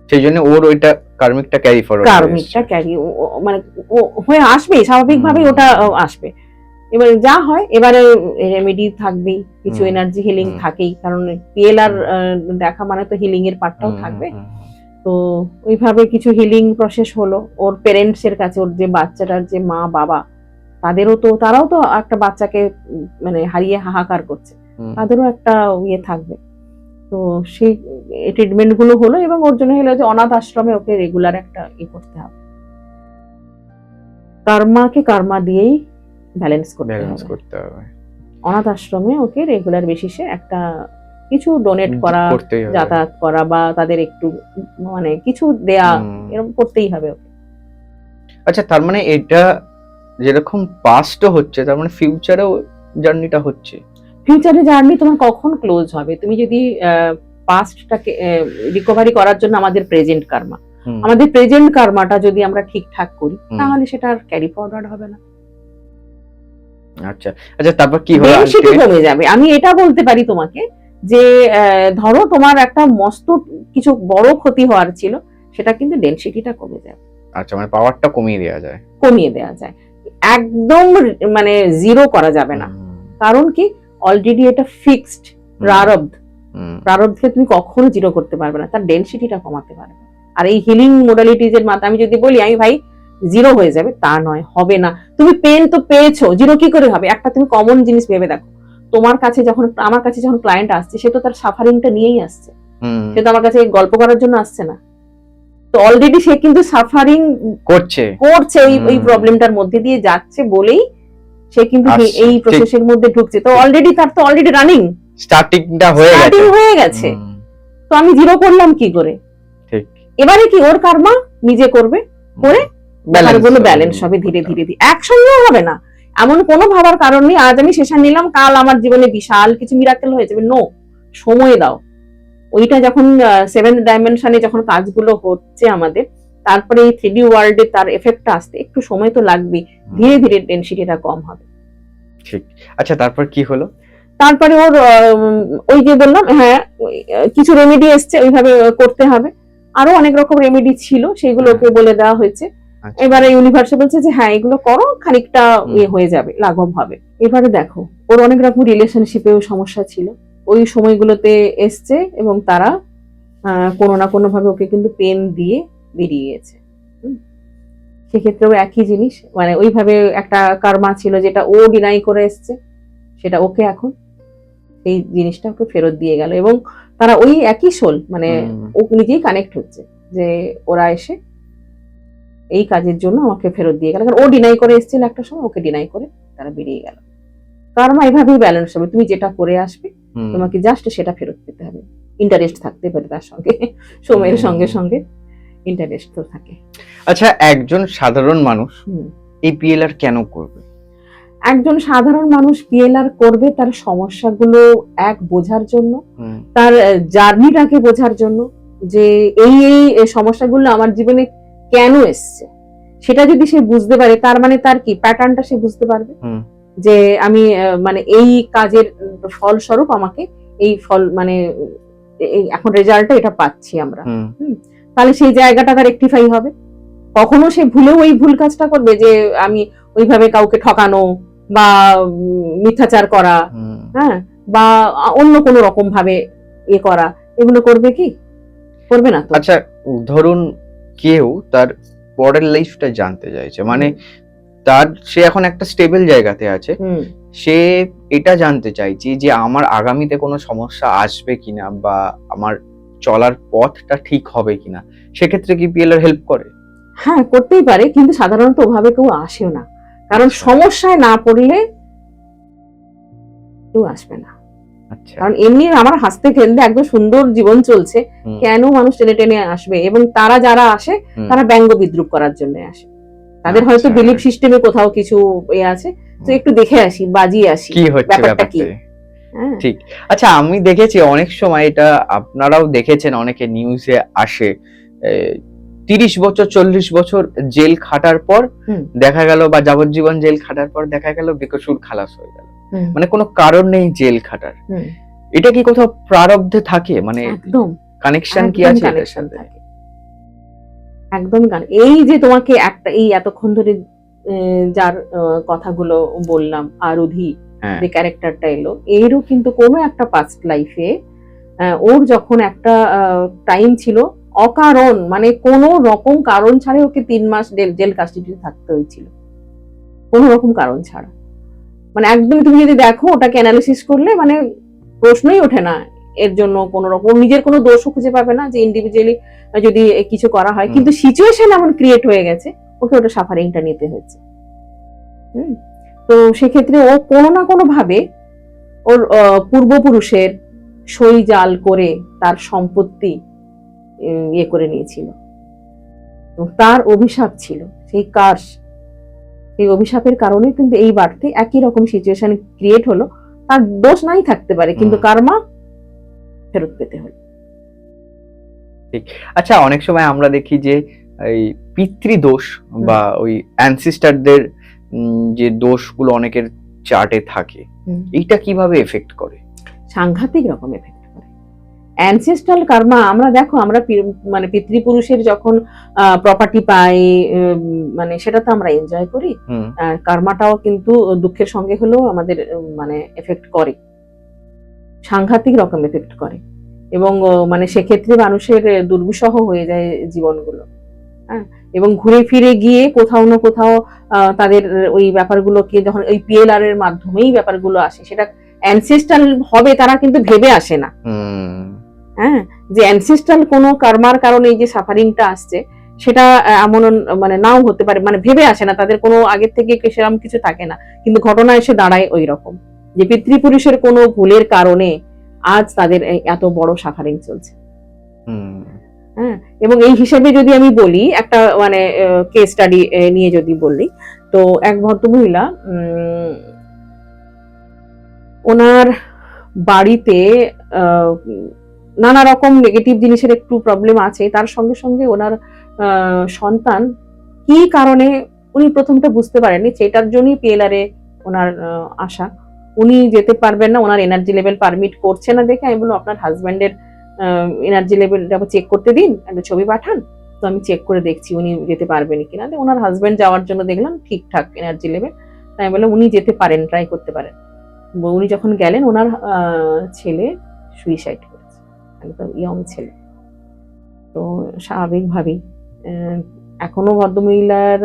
সেই জন্য ওর ওইটা কার্মিকটা ক্যারি ফরওয়ার্ড, কার্মিকটা ক্যারি মানে ও হয়ে আসবে স্বাভাবিকভাবে, ওটা আসবে। এবারে যা হয়, এবারে রেমেডি থাকবেই, কিছু এনার্জি হিলিং থাকেই, কারণ পিএলআর দেখা মানে তো হিলিং এর পার্টটাও থাকবে। তো ওইভাবে কিছু হিলিং প্রসেস হলো ওর পেরেন্টস এর কাছে, ওর যে বাচ্চাটার যে মা বাবা তারাও তো একটা বাচ্চাকে মানে হারিয়ে হাহাকার করছে, তাদেরও একটা ইয়ে থাকবে। তো সেই ট্রিটমেন্ট গুলো হলো এবং ওর জন্য হলো যে অনাথ আশ্রমে ওকে রেগুলার একটা ই করতে হবে, কার্মাকে কার্মা দিয়েই ব্যালেন্স করতে হবে। অনাথ আশ্রমে ওকে রেগুলার বেসিসে একটা কিছু ডোনেট করা, যাতায়াত করা বা তাদের একটু মানে কিছু দেয়া, এরকম করতেই হবে ওকে। আচ্ছা, তার মানে এটা যেরকম পাস্টও হচ্ছে, তার মানে ফিউচারেও জার্নিটা হচ্ছে। ফিউচারে জার্নি তোমার কখন ক্লোজ হবে? তুমি যদি পাস্টটাকে রিকভারি করার জন্য আমাদের প্রেজেন্ট কার্মাটা যদি আমরা ঠিকঠাক করি, তাহলে সেটা আর ক্যারি ফরওয়ার্ড হবে না। আচ্ছা আচ্ছা, তারপর কি হলো? সেটা কমে যাবে। আমি এটা বলতে পারি তোমাকে যে ধরো তোমার একটা মস্ত কিছু বড় ক্ষতি হওয়ার ছিল, সেটা কিন্তু ডেনসিটিটা কমে যাবে। আচ্ছা, মানে পাওয়ারটা কমিয়ে দেওয়া যায়, একদম মানে জিরো করা যাবে না। কারণ কি, অলরেডি এটা ফিক্সড প্রারব্ধকে তুমি কখনো জিরো করতে পারবে না, তার ডেনসিটিটা কমাতে পারবে। আর এই হিলিং মোডালিটিজ এর মাধ্যমে আমি যদি বলি আমি ভাই জিরো হয়ে যাবে, তা নয়, হবে না। তুমি পেন তো পেয়েছো, জিরো কি করে হবে? একটা তুমি কমন জিনিস ভেবে দেখো, আমার কাছে যখন ক্লায়েন্ট আসছে, সে তো তার সাফারিংটা নিয়েই আসছে, সে তো আমার কাছে গল্প করার জন্য আসছে না। তো অলরেডি সে কিন্তু সাফারিং করছে এই প্রবলেমটার মধ্যে দিয়ে যাচ্ছে বলেই সে কিন্তু এই প্রসেসের মধ্যে ঢুকছে। তো অলরেডি রানিং স্টার্টিংটা হয়ে গেছে। তো আমি জিরো করলাম কি করে? ঠিক, এবারে কি ওর কার্মা নিজে করবে, করে ব্যালেন্স হবে ধীরে ধীরে। একসঙ্গে হবে না, এমন কোনো ভাবার কারণ নেই আজ আমি সেশন নিলাম, কাল আমার জীবনে বিশাল কিছু মিরাকেল হয়ে যাবে। নো, সময় দাও। ওইটা যখন 7th ডাইমেনশনে যখন কাজগুলো হচ্ছে আমাদের, তারপরে এই 3D ওয়ার্ল্ডে তার এফেক্টটা আসতে একটু সময় তো লাগবে, ধীরে ধীরে ডেনসিটিটা কম হবে। ঠিক। আচ্ছা, তারপর কি হলো? তারপরে ওর ওই যে বললাম, হ্যাঁ কিছু রেমেডি এসছে, ওইভাবে করতে হবে। আরো অনেক রকম রেমেডি ছিল, সেগুলো ওকে বলে দেওয়া হয়েছে। এবারে ইউনিভার্সে বলছে যে হ্যাঁ এগুলো করো, খানিকটা হয়ে যাবে, লাঘব হবে। এবারে দেখো, ওর অনেক রকম রিলেশনশিপেও সমস্যা ছিল, ওই সময়গুলোতে এসছে এবং তারা কোনো না কোনো ভাবে ওকে কিন্তু পেন দিয়ে বেরিয়ে গেছে। সেক্ষেত্রেও একই জিনিস, মানে ওইভাবে একটা কার্মা ছিল যেটা ও ডিনাই করে এসছে, সেটা ওকে এখন এই জিনিসটা ওকে ফেরত দিয়ে গেল। এবং তারা ওই একই সোল, মানে ও নিজেই কানেক্ট হচ্ছে যে ওরা এসে এই কাজের জন্য আমাকে ফেরত দিয়ে গেল, কারণ ও ডিনাই করে এসেছিল একটা সময়, ওকে ডিনাই করে তারা বেরিয়ে গেল। কার্মা এইভাবেই ব্যালেন্স হবে, তুমি যেটা করে আসবে তোমাকে জাস্ট সেটা ফেরত পেতে হবে। ইন্টারেস্ট থাকতে পারে তার সঙ্গে, সময়ের সঙ্গে সঙ্গে ইন্টারেস্ট তো থাকে। আচ্ছা, একজন সাধারণ মানুষ এই পিএলআর কেন করবে? একজন সাধারণ মানুষ পিএলআর করবে তার সমস্যাগুলো বোঝার জন্য, তার জার্নিটাকে বোঝার জন্য, যে এই সমস্যাগুলো আমার জীবনে কেন এসছে সেটা যদি সে বুঝতে পারে, তার মানে তার কি প্যাটার্নটা সে বুঝতে পারবে যে আমি মানে এই কাজের ফলস্বরূপ আমাকে এই ফল মানে এখন রেজাল্টটা এটা পাচ্ছি আমরা। তাহলে সেই জায়গাটা তার রেকটিফাই হবে। কখনো সে ভুলেও ওই ভুল কাজটা করবে যে আমি ওইভাবে কাউকে ঠকানো বা মিথ্যাচার করা, হ্যাঁ, বা অন্য কোনো রকম ভাবে করা, এগুলো করবে কি? করবে না তো। আচ্ছা, ধরুন কেউ তার পরের লাইফটা জানতে চাইছে, মানে সে এখন একটা স্টেবল জায়গাতে আছে, সে এটা জানতে চাইছে যে আমার আগামীতে কোনো সমস্যা আসবে কিনা বা আমার চলার পথটা ঠিক হবে কিনা, সেক্ষেত্রে কি পিএলআর হেল্প করে? হ্যাঁ, করতেই পারে, কিন্তু সাধারণত ওভাবে কেউ আসেও না, কারণ সমস্যায় না পড়লে কেউ আসবে না। কারণ এমনি আমার হাসতে খেলতে একদম সুন্দর জীবন চলছে, কেন মানুষ টেনে টেনে আসবে? এবং তারা যারা আসে তারা ব্যঙ্গ বিদ্রুপ করার জন্য আসে, তাদের হয়তো আচ্ছা। বিলিফ সিস্টেমে কোথাও কিছু আছে, তো একটু দেখে আসি, বাজিয়ে আসি কি হচ্ছে ব্যাপারটা কি। ব্যাপারটা। হ্যাঁ ঠিক। আচ্ছা, আমি দেখেছি অনেক সময়, এটা আপনারাও দেখেছেন, অনেকে নিউজে আসে, 30 বছর 40 বছর জেল খাটার পর হুম দেখা গেল, বা যাবজ্জীবন জেল খাটার পর দেখা গেল বেকসুর খালাস হয়ে গেল, হুম মানে কোনো কারণ নেই জেল খাটার। হুম এটা কি কোথাও প্রারব্ধে থাকে, মানে একদম কানেকশন কি একদম আছে এটার কানেকশন সাথে? থাকে, একদমই এই যে তোমাকে একটা এই এতক্ষণ ধরে যার কথাগুলো বললাম, আরুধি হ্যাঁ। যে ক্যারেক্টারটা এলো, এরও কিন্তু কোনো একটা পাস্ট লাইফে ওর যখন একটা টাইম ছিল, অকারণ মানে কোনো রকম কারণ ছাড়াই ওকে 3 মাস জেল কাস্টডিতে থাকতে হয়েছিল, কোনো রকম কারণ ছাড়া। মানে একদম তুমি যদি দেখো ওটাকে অ্যানালিসিস করলে মানে প্রশ্নই ওঠে না এর জন্য কোনো রকম নিজের কোনো দোষও খুঁজে পাবে না যে ইন্ডিভিজুয়ালি যদি কিছু করা হয়, কিন্তু সিচুয়েশন এমন ক্রিয়েট হয়ে গেছে ওকে ওটা সাফারিংটা নিতে হয়েছে। তো সেক্ষেত্রে ও কোনো না কোনো ভাবে ওর পূর্বপুরুষের সই জাল করে তার সম্পত্তি ইয়ে করে নিয়েছিল, তার অভিশাপ ছিল, সেই কার্স, সেই অভিশাপের কারণে কিন্তু এই বাড়তে একই রকম সিচুয়েশন ক্রিয়েট হলো। তার দোষ নাই থাকতে পারে, কিন্তু কার্মা ফেরত পেতে হলো। আচ্ছা, অনেক সময় আমরা দেখি যে এই পিতৃদোষ বা ওই অ্যানসিস্টারদের যে দোষগুলো অনেকের চার্টে থাকে, এইটা কিভাবে এফেক্ট করে? সাংঘাতিক রকম এফেক্ট করে অ্যানসেস্ট্রাল কার্মা। আমরা দেখো আমরা মানে পিতৃপুরুষের যখন প্রপার্টি পাই, মানে সেটা তো আমরা এনজয় করি, কার্মাটাও কিন্তু দুঃখের সঙ্গে হলেও আমাদের মানে এফেক্ট করে, সাংঘাতিক রকম এফেক্ট করে। এবং মানে সেক্ষেত্রে মানুষের দুর্বিষহ হয়ে যায় জীবনগুলো। হ্যাঁ, এবং ঘুরে ফিরে গিয়ে কোথাও না কোথাও তাদের ওই ব্যাপারগুলোকে যখন ওই পিএলআর এর মাধ্যমেই ব্যাপারগুলো আসে, সেটা অ্যানসেস্ট্রাল হবে তারা কিন্তু ভেবে আসে না। হ্যাঁ, যে অ্যানসেস্ট্রাল কোনো কর্মার কারণে এই যে সাফারিংটা আসছে, সেটা এমন মানে নাও হতে পারে, মানে ভেবে আসে না, তাদের কোনো আগের থেকে সেরকম কিছু থাকে না, কিন্তু ঘটনা এসে দাঁড়ায় ওই রকম যে পিতৃপুরুষের কোনো ভুলের কারণে আজ তাদের এত বড় সাফারিং চলছে। হ্যাঁ, এবং এই হিসাবে যদি আমি বলি একটা মানে কেস স্টাডি নিয়ে যদি বলি, তো এক ভদ্রমহিলা, ওনার বাড়িতে নানা রকম নেগেটিভ জিনিসের একটু প্রবলেম আছে, তার সঙ্গে সঙ্গে ওনার সন্তান কি কারণে উনি প্রথমটা বুঝতে পারেননি, সেটার জন্যই পিএলআর এ ওনার আশা। উনি যেতে পারবেন না, ওনার এনার্জি লেভেল পারমিট করছে না দেখে আমি বললাম আপনার হাজব্যান্ডের এনার্জি লেভেলটা চেক করতে দিন, একটা ছবি পাঠান, তো আমি চেক করে দেখছি উনি যেতে পারবেন কিনা। ওনার হাজব্যান্ড যাওয়ার জন্য দেখলাম ঠিকঠাক এনার্জি লেভেল, তাই আমি বললাম উনি যেতে পারেন, ট্রাই করতে পারেন। উনি যখন গেলেন ওনার ছেলে সুইসাইড করেছে, একদম ইয়ং ছেলে। তো স্বাভাবিকভাবেই এখনো ভদ্রমহিলার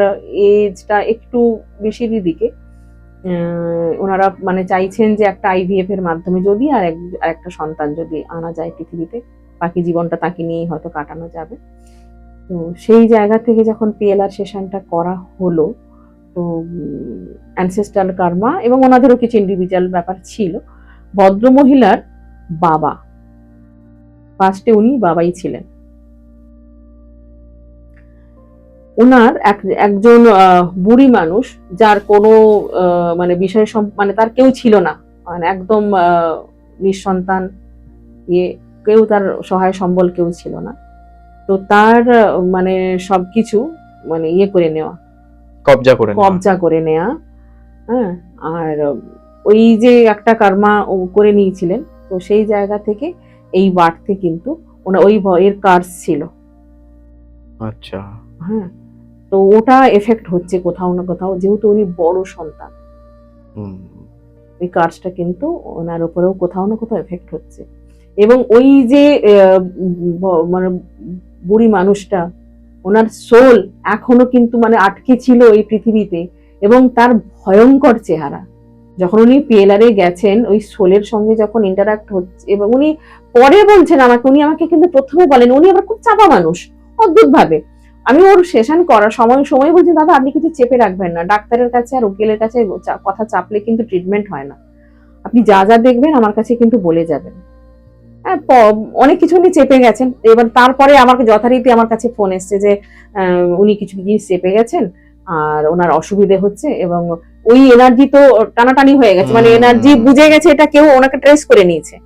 এজটা একটু বেশির দিকে, ওনারা মানে চাইছেন যে একটা আইভিএফ এর মাধ্যমে যদি আর একটা সন্তান যদি আনা যায় পৃথিবীতে, বাকি জীবনটা তাকে নিয়েই হয়তো কাটানো যাবে। তো সেই জায়গা থেকে যখন পিএলআর সেশনটা করা হলো, তো অ্যানসেস্ট্রাল কার্মা এবং ওনাদেরও কিছু ইন্ডিভিজুয়াল ব্যাপার ছিল। ভদ্রমহিলার বাবা, ফার্স্টে উনি বাবাই ছিলেন, ওনার একজন বুড়ি মানুষ, যার কোনো মানে বিষয় মানে তার কেউ ছিল না, মানে একদম নিঃসন্তান, কেউ তার সহায় সম্বল কেউ ছিল না। তো তার মানে সবকিছু মানে করে নেওয়া, কবজা করে নেওয়া। হ্যাঁ, আর ওই যে একটা কর্মা করে নিয়েছিলেন, তো সেই জায়গা থেকে এই বাড়তে কিন্তু ওনার ওই ভয়ের কার্স ছিল। আচ্ছা, হ্যাঁ, তো ওটা এফেক্ট হচ্ছে কোথাও না কোথাও, যেহেতু উনি বড় সন্তান, ওই কার্সটা কিন্তু ওনার উপরেও কোথাও না কোথাও এফেক্ট হচ্ছে। এবং ওই যে মানে বুড়ি মানুষটা, ওনার সোল এখনো কিন্তু মানে আটকে ছিল এই পৃথিবীতে, এবং তার ভয়ঙ্কর চেহারা, যখন উনি পিএলআর এ গেছেন ওই সোলের সঙ্গে যখন ইন্টারাক্ট হচ্ছে, এবং উনি পরে বলছেন আমাকে, উনি আমাকে কিন্তু প্রথমে বলেন, উনি আবার খুব চাপা মানুষ অদ্ভুত ভাবে। আমি ওর সেশন করার সময় বলছি দাদা আপনি কিছু চেপে রাখবেন না, ডাক্তারের কাছে আর উকিলের কাছে কথা চাপলে কিন্তু ট্রিটমেন্ট হয় না, আপনি যা যা দেখবেন আমার কাছে কিন্তু বলে যাবেন। হ্যাঁ, অনেক কিছু উনি চেপে গেছেন। এবার তারপরে আমাকে যথারীতি আমার কাছে ফোন এসছে যে উনি কিছু জিনিস চেপে গেছেন, আর ওনার অসুবিধে হচ্ছে, এবং ওই এনার্জি তো টানাটানি হয়ে গেছে, মানে এনার্জি বুঝে গেছে, এটা কেউ ওনাকে ট্রেস করে নিয়েছে,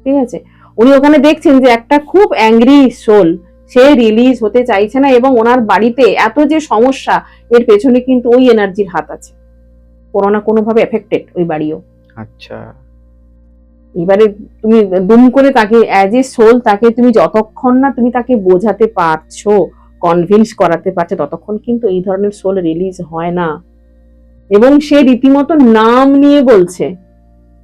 ঠিক আছে। উনি ওখানে দেখছেন যে একটা খুব অ্যাংরি সোল, সে রিলিজ হতে চাইছে না, এবং ওনার বাড়িতে এত যে সমস্যা, এর পেছনে কিন্তু ওই এনার্জির হাত আছে, কোনো না কোনো ভাবে এফেক্টেড ওই বাড়িও। আচ্ছা, এবারে তুমি দুম করে তাকে অ্যাজ এ সোল, তাকে তুমি যতক্ষণ না তুমি তাকে বোঝাতে পারছো, কনভিন্স করাতে পারছো, ততক্ষণ কিন্তু এই ধরনের সোল রিলিজ হয় না। এবং সে রীতিমতো নাম নিয়ে বলছে,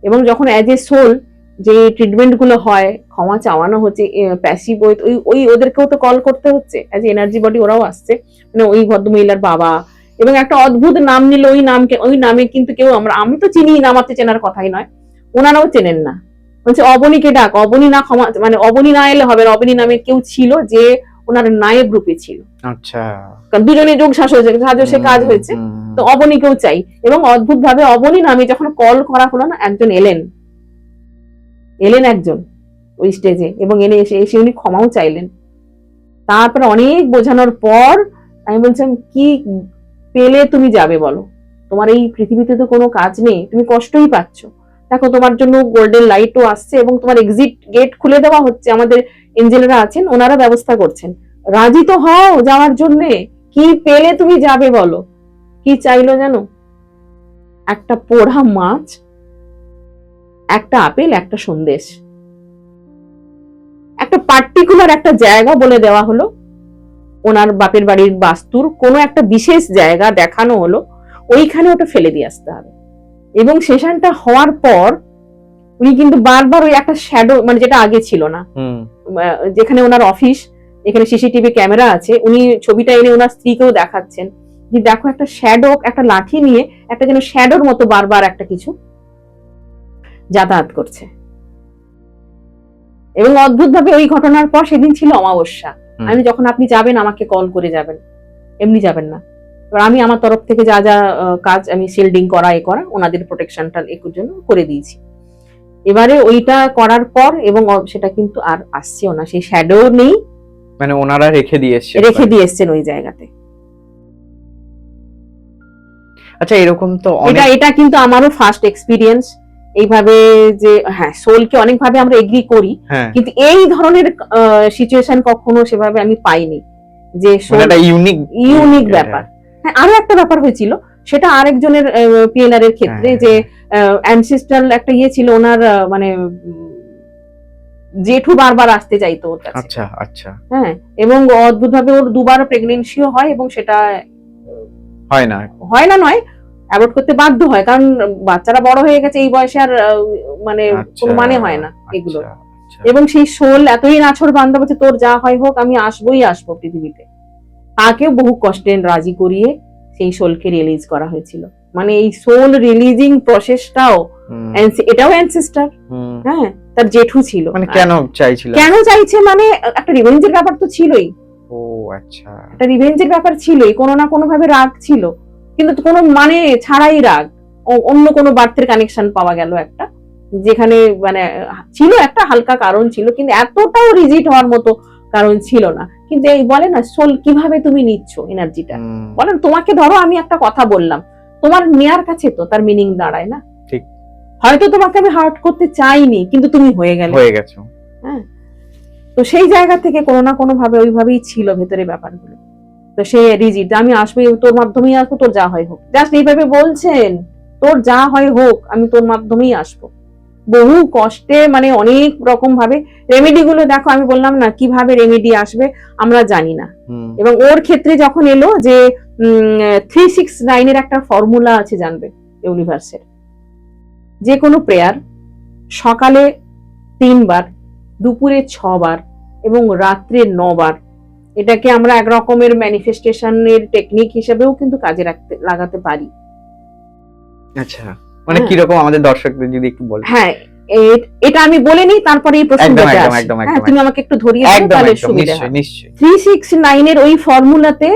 এবং যখন অ্যাজ এ সোল যে ট্রিটমেন্ট গুলো হয়, ক্ষমা চাওয়ানো হচ্ছে, প্যাসিভ ওই ওই ওদেরকেও তো কল করতে হচ্ছে অ্যাজ এনার্জি বডি, ওরাও আসছে, মানে ওই ভদ্রমহিলার বাবা, এবং একটা অদ্ভুত নাম নিল, ওই নামে কিন্তু কেউ, আমি তো চিনি না, আমার তো চেনার কথাই নয়, ওনারাও চেনেন না। বলছে অবনীকে ডাক, অবনী না, ক্ষমা মানে অবনী না এলে হবে, অবনী নামে কেউ ছিল যে ওনার নায়েব রূপে ছিল। আচ্ছা, কারণ দুজনে যোগ সাজসে কাজ হয়েছে, তো অবনীকেও চাই। এবং অদ্ভুত ভাবে অবনী নামে যখন কল করা হলো না, একজন এলেন একজন ওই স্টেজে, এবং এসে উনি ক্ষমাও চাইলেন। তারপরে অনেক বোঝানোর পর আমি বলছিলাম, কি পেলে তুমি যাবে বলো, তোমার এই পৃথিবীতে তো কোনো কাজ নেই, তুমি কষ্টই পাচ্ছ, দেখো তোমার জন্য গোল্ডেন লাইটও আসছে, এবং তোমার এক্সিট গেট খুলে দেওয়া হচ্ছে, আমাদের এঞ্জেলরা আছেন, ওনারা ব্যবস্থা করছেন, রাজি তো হও যাওয়ার জন্যে, কি পেলে তুমি যাবে বলো। কি চাইলো জানো? একটা পোড়া মাছ, একটা আপেল, একটা সন্দেশ, একটা পার্টিকুলার একটা জায়গা বলে দেওয়া হলো, ওনার বাপের বাড়ির বাস্তুর কোনো একটা বিশেষ জায়গা দেখানো হলো, ওইখানে ওটা ফেলে দিয়ে আসতে হবে। এবং সেশনটা হওয়ার পর উনি কিন্তু বারবার ওই একটা শ্যাডো, মানে যেটা আগে ছিল না, যেখানে ওনার অফিস, এখানে সিসিটিভি ক্যামেরা আছে, উনি ছবিটা এনে ওনার স্ত্রীকেও দেখাচ্ছেন যে দেখো একটা শ্যাডো, একটা লাঠি নিয়ে একটা যেন শ্যাডোর মতো বারবার একটা কিছু যাতায়াত করছে। এবং অদ্ভুত ভাবে ওই ঘটনার পর, সেদিন ছিল অমাবস্যা, আমি যখন আপনি যাবেন আমাকে কল করে যাবেন, এমনি যাবেন না। এবার আমি আমার তরফ থেকে যা যা কাজ আমি শিল্ডিং করা ওনাদের প্রোটেকশনটা একটু জন্য করে দিয়েছি। এবারে ওইটা করার পর, এবং সেটা কিন্তু আর আসছেও না, সেই শ্যাডো নেই, মানে ওনারা রেখে দিয়ে এসছেন ওই জায়গাতে। আচ্ছা, এরকম তো এটা কিন্তু আমারও ফার্স্ট এক্সপিরিয়েন্স এইভাবে, যে হ্যাঁ সোলকে অনেক ভাবে আমরা এগ্রি করি, কিন্তু এই ধরনের সিচুয়েশন কখনো সেভাবে আমি পাইনি, যে এটা ইউনিক ব্যাপার। হ্যাঁ, আরো একটা ব্যাপার হয়েছিল, সেটা আরেকজনের পিএনআর এর ক্ষেত্রে, যে অ্যানসেস্ট্রাল একটা ছিল ওনার, মানে জেঠু বারবার আসতে চাইতো ওর কাছে। আচ্ছা আচ্ছা, হ্যাঁ, এবং অদ্ভুত ভাবে ওর দুবার প্রেগন্যান্সিও হয়, এবং সেটা হয় না নয়, অ্যাবর্ট করতে বাধ্য হয়, কারণ বাচ্চারা বড় হয়ে গেছে এই বয়সে, আর মানে কোনো মানে হয় না এগুলো। এবং সেই সোল এতই নাছর বান্ধব আছে, তোর যা হয় হোক, আমি আসবো পৃথিবীতে। তাকেও বহু কষ্টে রাজি করিয়ে সেই সোলকে রিলিজ করা হয়েছিল। মানে এই সোল রিলিজিং প্রসেসটাও, এটাও অ্যানসেস্টার, হ্যাঁ, তার জেঠু ছিল। মানে কেন চাইছে, মানে একটা রিভেঞ্জের ব্যাপার তো ছিলই। ও আচ্ছা, একটা রিভেঞ্জের ব্যাপার ছিলই, কোনো না কোনো ভাবে রাগ ছিল, কিন্তু কোনো মানে ছাড়াই রাগ, অন্য কোনো বার্থের কানেকশন পাওয়া গেল একটা, যেখানে মানে ছিল একটা হালকা কারণ ছিল, কিন্তু এতটাও রিজিট হওয়ার মতো কারণ ছিল না। কিন্তু এই বলে না, সোল কিভাবে তুমি নিচ্ছ এনার্জিটা, বলেন, তোমাকে ধরো আমি একটা কথা বললাম, তোমার নেয়ার কাছে তো তার মিনিং দাঁড়ায় না, ঠিক, হয়তো তোমাকে আমি হার্ট করতে চাইনি, কিন্তু তুমি হয়ে গেছো। হ্যাঁ, তো সেই জায়গা থেকে কোনো না কোনো ভাবে ওইভাবেই ছিল ভেতরে ব্যাপারগুলো। তো সে রিজিট, আমি আসবো, তোর মাধ্যমেই আসবো, তোর যা হয় হোক, জাস্ট এইভাবে বলছেন, তোর যা হয় হোক, আমি তোর মাধ্যমেই আসবো। বহু কষ্টে, মানে অনেক রকম ভাবে রেমেডি গুলো দেখো, আমি বললাম না কিভাবে রেমেডি আসবে আমরা জানি না। এবং ওর ক্ষেত্রে যখন এলো যে 369 এর একটা ফর্মুলা আছে, জানবে ইউনিভার্সের, যে কোনো প্রেয়ার সকালে 3 বার, দুপুরে 6 বার, এবং রাত্রে 9 বার, এটাকে আমরা এক রকমের ম্যানিফেস্টেশনের টেকনিক হিসেবেও কিন্তু কাজে লাগাতে পারি। আচ্ছা, মানে কি রকম আমাদের দর্শকদের যদি একটু বলেন। হ্যাঁ, এটা আমি বলে নিই, তারপরে এই প্রসঙ্গটা আসে। হ্যাঁ, তুমি আমাকে একটু ধরিয়ে দাও, তাহলে সুবিধা হবে। 369 এর ওই ফর্মুলাতে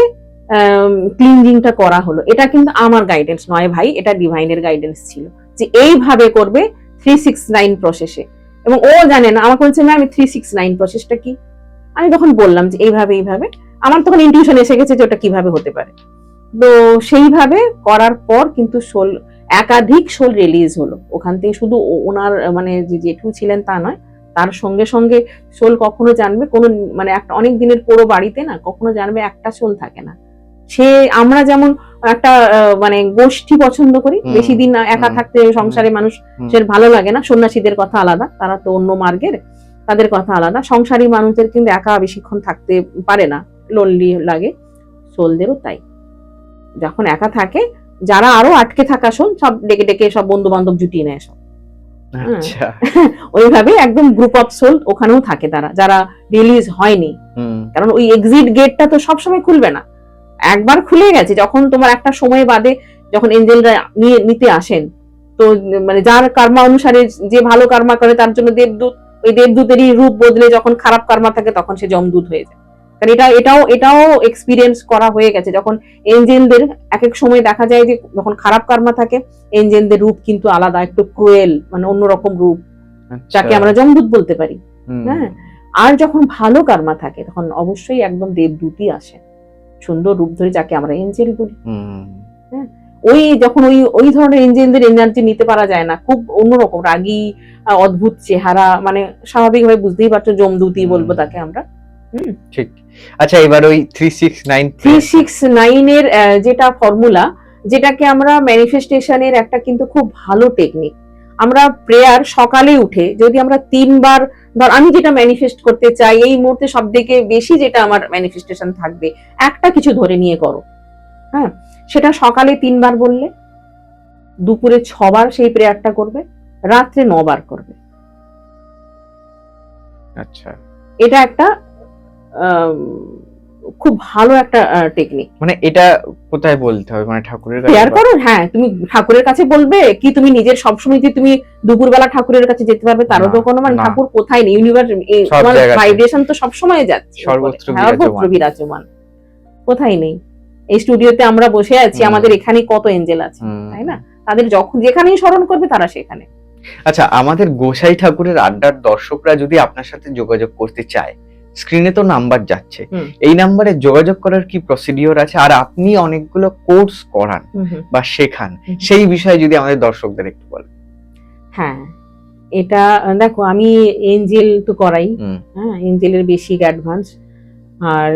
ক্লিনজিংটা করা হলো। এটা কিন্তু আমার গাইডেন্স নয় ভাই, এটা ডিভাইনের গাইডেন্স ছিল, যে এইভাবে করবে 369 প্রসেসে। এবং ও জানে না, আমাকে বলছে ম্যাম 369 প্রসেসটা কি। আমি তখন বললাম যে এইভাবে, আমার তখন ইনটিউশন এসে গেছে যে ওটা কিভাবে হতে পারে। তো সেইভাবে করার পর কিন্তু সোল, একাধিক সোল রিলিজ হলো ওখান থেকে। শুধু ওনার মানে যে জেঠু ছিলেন তা নয়, তার সঙ্গে সঙ্গে সোল কখনো জানবে কোনো মানে একটা অনেক দিনের পুরো বাড়িতে না কখনো জানবে একটা সোল থাকে না। সে আমরা যেমন একটা মানে গোষ্ঠী পছন্দ করি, বেশি দিন একা থাকতে সংসারে মানুষ সে ভালো লাগে না, সন্ন্যাসীদের কথা আলাদা, তারা তো অন্য মার্গের, তাদের কথা আলাদা। সংসারী মানুষদের কিন্তু একা বেশিক্ষণ থাকতে পারে না, লোনলি লাগে। সোলদেরও তাই, যখন একা থাকে যারা আরো আটকে থাকা সোল সব ডেকে ডেকে সব বন্ধু বান্ধব জুটিয়ে নেয় সব। ওইভাবে একদম গ্রুপ অফ সোল ওখানেও থাকে তারা, যারা রিলিজ হয়নি। কারণ ওই এক্সিট গেটটা তো সবসময় খুলবে না, একবার খুলে গেছে যখন তোমার একটা সময় বাদে যখন এঞ্জেলরা নিতে আসেন, তো মানে যার কর্মা অনুসারে যে ভালো কর্মা করে তার জন্য দেবদূত, ওই দেবদূতেরই রূপ বদলে যখন খারাপ কর্মা থাকে তখন সে যমদূত হয়ে যায়। কারণ এটাও এক্সপিরিয়েন্স করা হয়ে গেছে, যখন এঞ্জেলদের এক এক সময় দেখা যায় যে যখন খারাপ কর্মা থাকে এঞ্জেলদের রূপ কিন্তু আলাদা, একটু ক্রুয়েল, মানে অন্যরকম রূপ, যাকে আমরা যমদূত বলতে পারি। হ্যাঁ, আর যখন ভালো কর্মা থাকে তখন অবশ্যই একদম দেবদূতই আসে, সুন্দর রূপ ধরে, যাকে আমরা এঞ্জেল বলি। হ্যাঁ, ওই যখন ওই ধরনের এঞ্জেলদের এনার্জি নিতে পারা যায় না, খুব অন্যরকম রাগী অদ্ভুত চেহারা, মানে স্বাভাবিকভাবে বুঝতেই পারছো যমদূতই বলবো তাকে আমরা। ঠিক। আচ্ছা, এবার ওই 369 এর যেটা ফর্মুলা, যেটাকে আমরা ম্যানিফেস্টেশনের একটা কিন্তু খুব ভালো টেকনিক। আমরা প্রেয়ার সকালে উঠে যদি আমরা 3 বার, ধর আমি যেটা ম্যানিফেস্ট করতে চাই এই মুহূর্তে সবথেকে বেশি যেটা আমার ম্যানিফেস্টেশন থাকবে, একটা কিছু ধরে নিয়ে করো। হ্যাঁ, সেটা সকালে 3 বার বললে, দুপুরে 6 বার সেই প্রেয়ারটা করবে, রাত্রে 9 বার করবে। আচ্ছা, এটা একটা খুব ভালো একটা টেকনিক। মানে এটা কোথায় বলতে হবে, মানে ঠাকুরের কাছে প্রেয়ার করো? হ্যাঁ, তুমি ঠাকুরের কাছে বলবে কি, তুমি নিজের সবসময় যে তুমি দুপুরবেলা ঠাকুরের কাছে যেতে পারবে তারও তো কোনো মানে, ঠাকুর কোথায় নেই, ইউনিভার্স তোমার ভাইব্রেশন তো সবসময় যাচ্ছে, সর্বত্র বিরাজমান, কোথায় নেই। এই স্টুডিওতে আমরা বসে আছি, আমাদের এখানে কত এঞ্জেল আছে, তাই না? তাদের যখন যেখানেই স্মরণ করবে তারা সেখানে। আচ্ছা, আমাদের গোসাই ঠাকুরের আড্ডার দর্শকরা যদি আপনার সাথে যোগাযোগ করতে চায়, স্ক্রিনে তো নাম্বার যাচ্ছে, এই নাম্বারে যোগাযোগ করার কি প্রসিডিওর আছে? আর আপনি অনেকগুলো কোর্স করান বা শেখান, সেই বিষয়ে যদি আমাদের দর্শকদের একটু বলেন। হ্যাঁ, এটা দেখো, আমি এঞ্জেল তো করাই, হ্যাঁ, এঞ্জেলের বেসিক অ্যাডভান্স, আর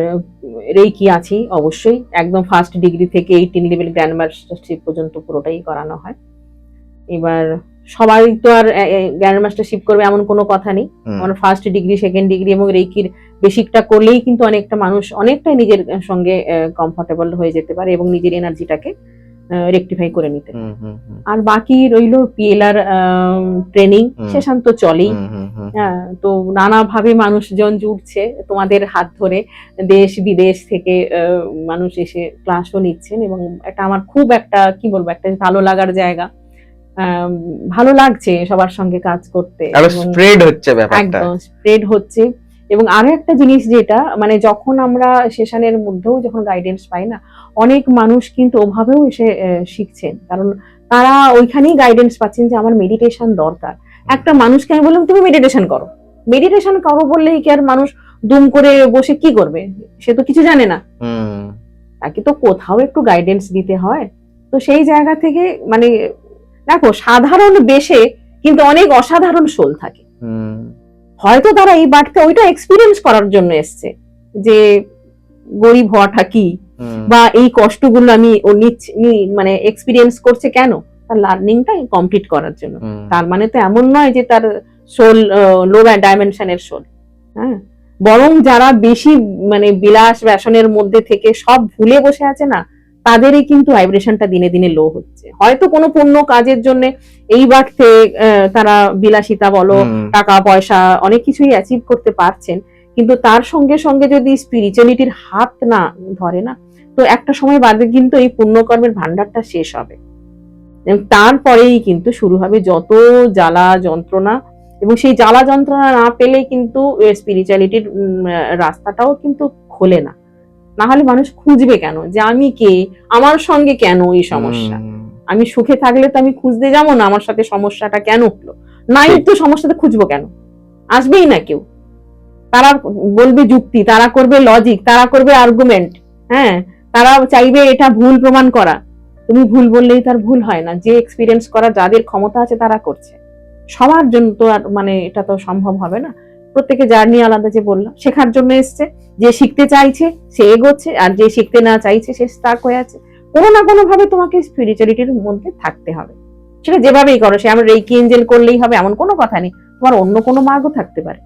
রেকি আছি অবশ্যই, একদম ফার্স্ট ডিগ্রি থেকে 18 লেভেল গ্র্যান্ড মাস্টারশিপ পর্যন্ত পুরোটাই করানো হয়। এবার সবাই তো আর গ্র্যান্ড মাস্টারশিপ করবে এমন কোনো কথা নেই। আমার ফার্স্ট ডিগ্রি, সেকেন্ড ডিগ্রি এবং রেকির বেসিকটা করলেই কিন্তু অনেকটা মানুষ অনেকটাই নিজের সঙ্গে কমফোর্টেবল হয়ে যেতে পারে এবং নিজের এনার্জিটাকে রেকটিফাই করে নিতে। আর বাকি রইল পিএলআর ট্রেনিং সেশন তো চলেই। তো নানাভাবে মানুষজন জুড়ছে তোমাদের হাত ধরে, দেশ বিদেশ থেকে মানুষ এসে ক্লাসও নিচ্ছেন, এবং এটা আমার খুব একটা কি বলবো, একটা ভালো লাগার জায়গা। ভালো লাগছে সবার সঙ্গে কাজ করতে, স্প্রেড হচ্ছে ব্যাপারটা, একদম স্প্রেড হচ্ছে। এবং আরো একটা জিনিস যেটা, মানে যখন আমরা সেশনের মধ্যেও যখন গাইডেন্স পাই না, অনেক মানুষ কিন্তু ওভাবেও এসে শিখছেন, কারণ তারা ওইখানেই গাইডেন্স পাচ্ছেন যে আমার মেডিটেশন দরকার। একটা মানুষকে আমি বললাম তুমি মেডিটেশন করো বললেই কি আর মানুষ দুম করে বসে কি করবে? সে তো কিছু জানে না, তাকে তো কোথাও একটু গাইডেন্স দিতে হয়। তো সেই জায়গা থেকে মানে দেখো, সাধারণ বেশে কিন্তু অনেক অসাধারণ সোল থাকে, হয়তো তারা এই বাড়তে ওইটা এক্সপিরিয়েন্স করার জন্য এসছে, যে গরিব হওয়াটা কি, বা এই কষ্টগুলো আমি ও নিচ্ছি, মানে এক্সপিরিয়েন্স করছে কেন, তার লার্নিংটা কমপ্লিট করার জন্য। তার মানে তো এমন নয় যে তার সোল লো ডাইমেনশনের সোল। হ্যাঁ, বরং যারা বেশি মানে বিলাস ব্যসনের মধ্যে থেকে সব ভুলে বসে আছে না, তাদেরই কিন্তু ভাইব্রেশনটা দিনে দিনে লো হচ্ছে। হয়তো কোনো পূর্ণ কাজের জন্য এই বাড়তে তারা বিলাসিতা বলো, টাকা পয়সা অনেক কিছুই অ্যাচিভ করতে পারছেন, কিন্তু তার সঙ্গে সঙ্গে যদি স্পিরিচুয়ালিটির হাত না ধরে না, তো একটা সময় বাদে কিন্তু এই পুণ্যকর্মের ভান্ডারটা শেষ হবে, তারপরেই কিন্তু শুরু হবে যত জ্বালা যন্ত্রণা। এবং সেই জ্বালা যন্ত্রণা না পেলে কিন্তু স্পিরিচুয়ালিটির রাস্তাটাও কিন্তু খোলে না। না হলে মানুষ খুঁজবে কেন যে আমি কে, আমার সঙ্গে কেন এই সমস্যা? আমি সুখে থাকলে তো আমি খুঁজতে যাবো না আমার সাথে সমস্যাটা কেন হলো, নাই তো সমস্যাটা খুঁজবো কেন? আসবেই না কেউ। তারা বলবে যুক্তি, তারা করবে লজিক, তারা করবে আর্গুমেন্ট, হ্যাঁ, তারা চাইবে এটা ভুল প্রমাণ করা। তুমি ভুল বললেই তার ভুল হয় না, যে এক্সপিরিয়েন্স করা যাদের ক্ষমতা আছে তারা করছে। সবার জন্য তো আর মানে এটা তো সম্ভব হবে না। প্রত্যেকে জার্নি আলাদা, যে বললাম শেখার জন্য এসছে, যে শিখতে চাইছে সে এগোচ্ছে, আর যে শিখতে না চাইছে সে স্টাক হয়ে আছে। কোনো না কোনো ভাবে তোমাকে স্পিরিচুয়ালিটির মধ্যে থাকতে হবে, সেটা যেভাবেই করো। সে আমরা রেকি এঞ্জেল করলেই হবে এমন কোনো কথা নেই, তোমার অন্য কোনো মার্গও থাকতে পারে।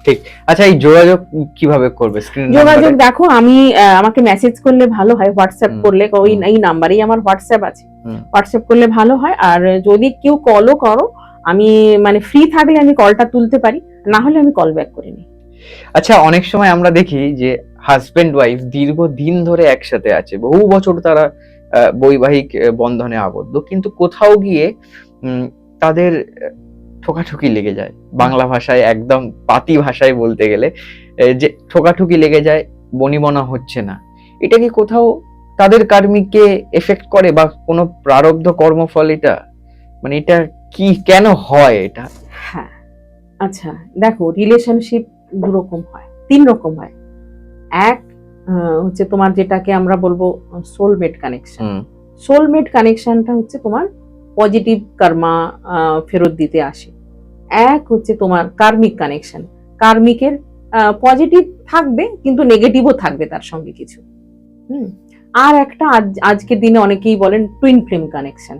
ঠিক। আচ্ছা, এই যোগাযোগ কিভাবে করবে? যোগাযোগ দেখো, আমি আমাকে মেসেজ করলে ভালো হয়, হোয়াটসঅ্যাপ করলে, ওই এই নাম্বারেই আমার হোয়াটসঅ্যাপ আছে, হোয়াটসঅ্যাপ করলে ভালো হয়। আর যদি কেউ কলও করো, আমি মানে ফ্রি থাকলে আমি কলটা তুলতে পারি, না হলে আমি কল ব্যাক করে নিই। আচ্ছা, অনেক সময় আমরা দেখি যে হাজবেন্ড ওয়াইফ দীর্ঘদিন ধরে একসাথে আছে, বহু বছর তারা বৈবাহিক বন্ধনে আবদ্ধ, কিন্তু কোথাও গিয়ে তাদের ঠোকাঠুকি লেগে যায়। বাংলা ভাষায় একদম পাতি ভাষায় বলতে গেলে যে ঠোকাঠুকি লেগে যায়, বনিবনা হচ্ছে না। এটা কি কোথাও তাদের কার্মিককে এফেক্ট করে, বা কোনো প্রারব্ধ কর্মফল এটা? মানে এটা কি, কেন হয় এটা? হ্যাঁ, আচ্ছা দেখো, রিলেশনশিপ দু রকম হয়, তিন রকম হয়। এক হচ্ছে তোমার যেটাকে আমরা বলবো সোলমেট কানেকশন। সোলমেট কানেকশনটা হচ্ছে তোমার পজিটিভ কর্মা ফেরত দিতে আসে। এক হচ্ছে তোমার কার্মিক কানেকশন, কার্মিকের পজিটিভ থাকবে কিন্তু নেগেটিভও থাকবে তার সঙ্গে কিছু। আর একটা আজকের দিনে অনেকেই বলেন টুইন ফ্লেম কানেকশন।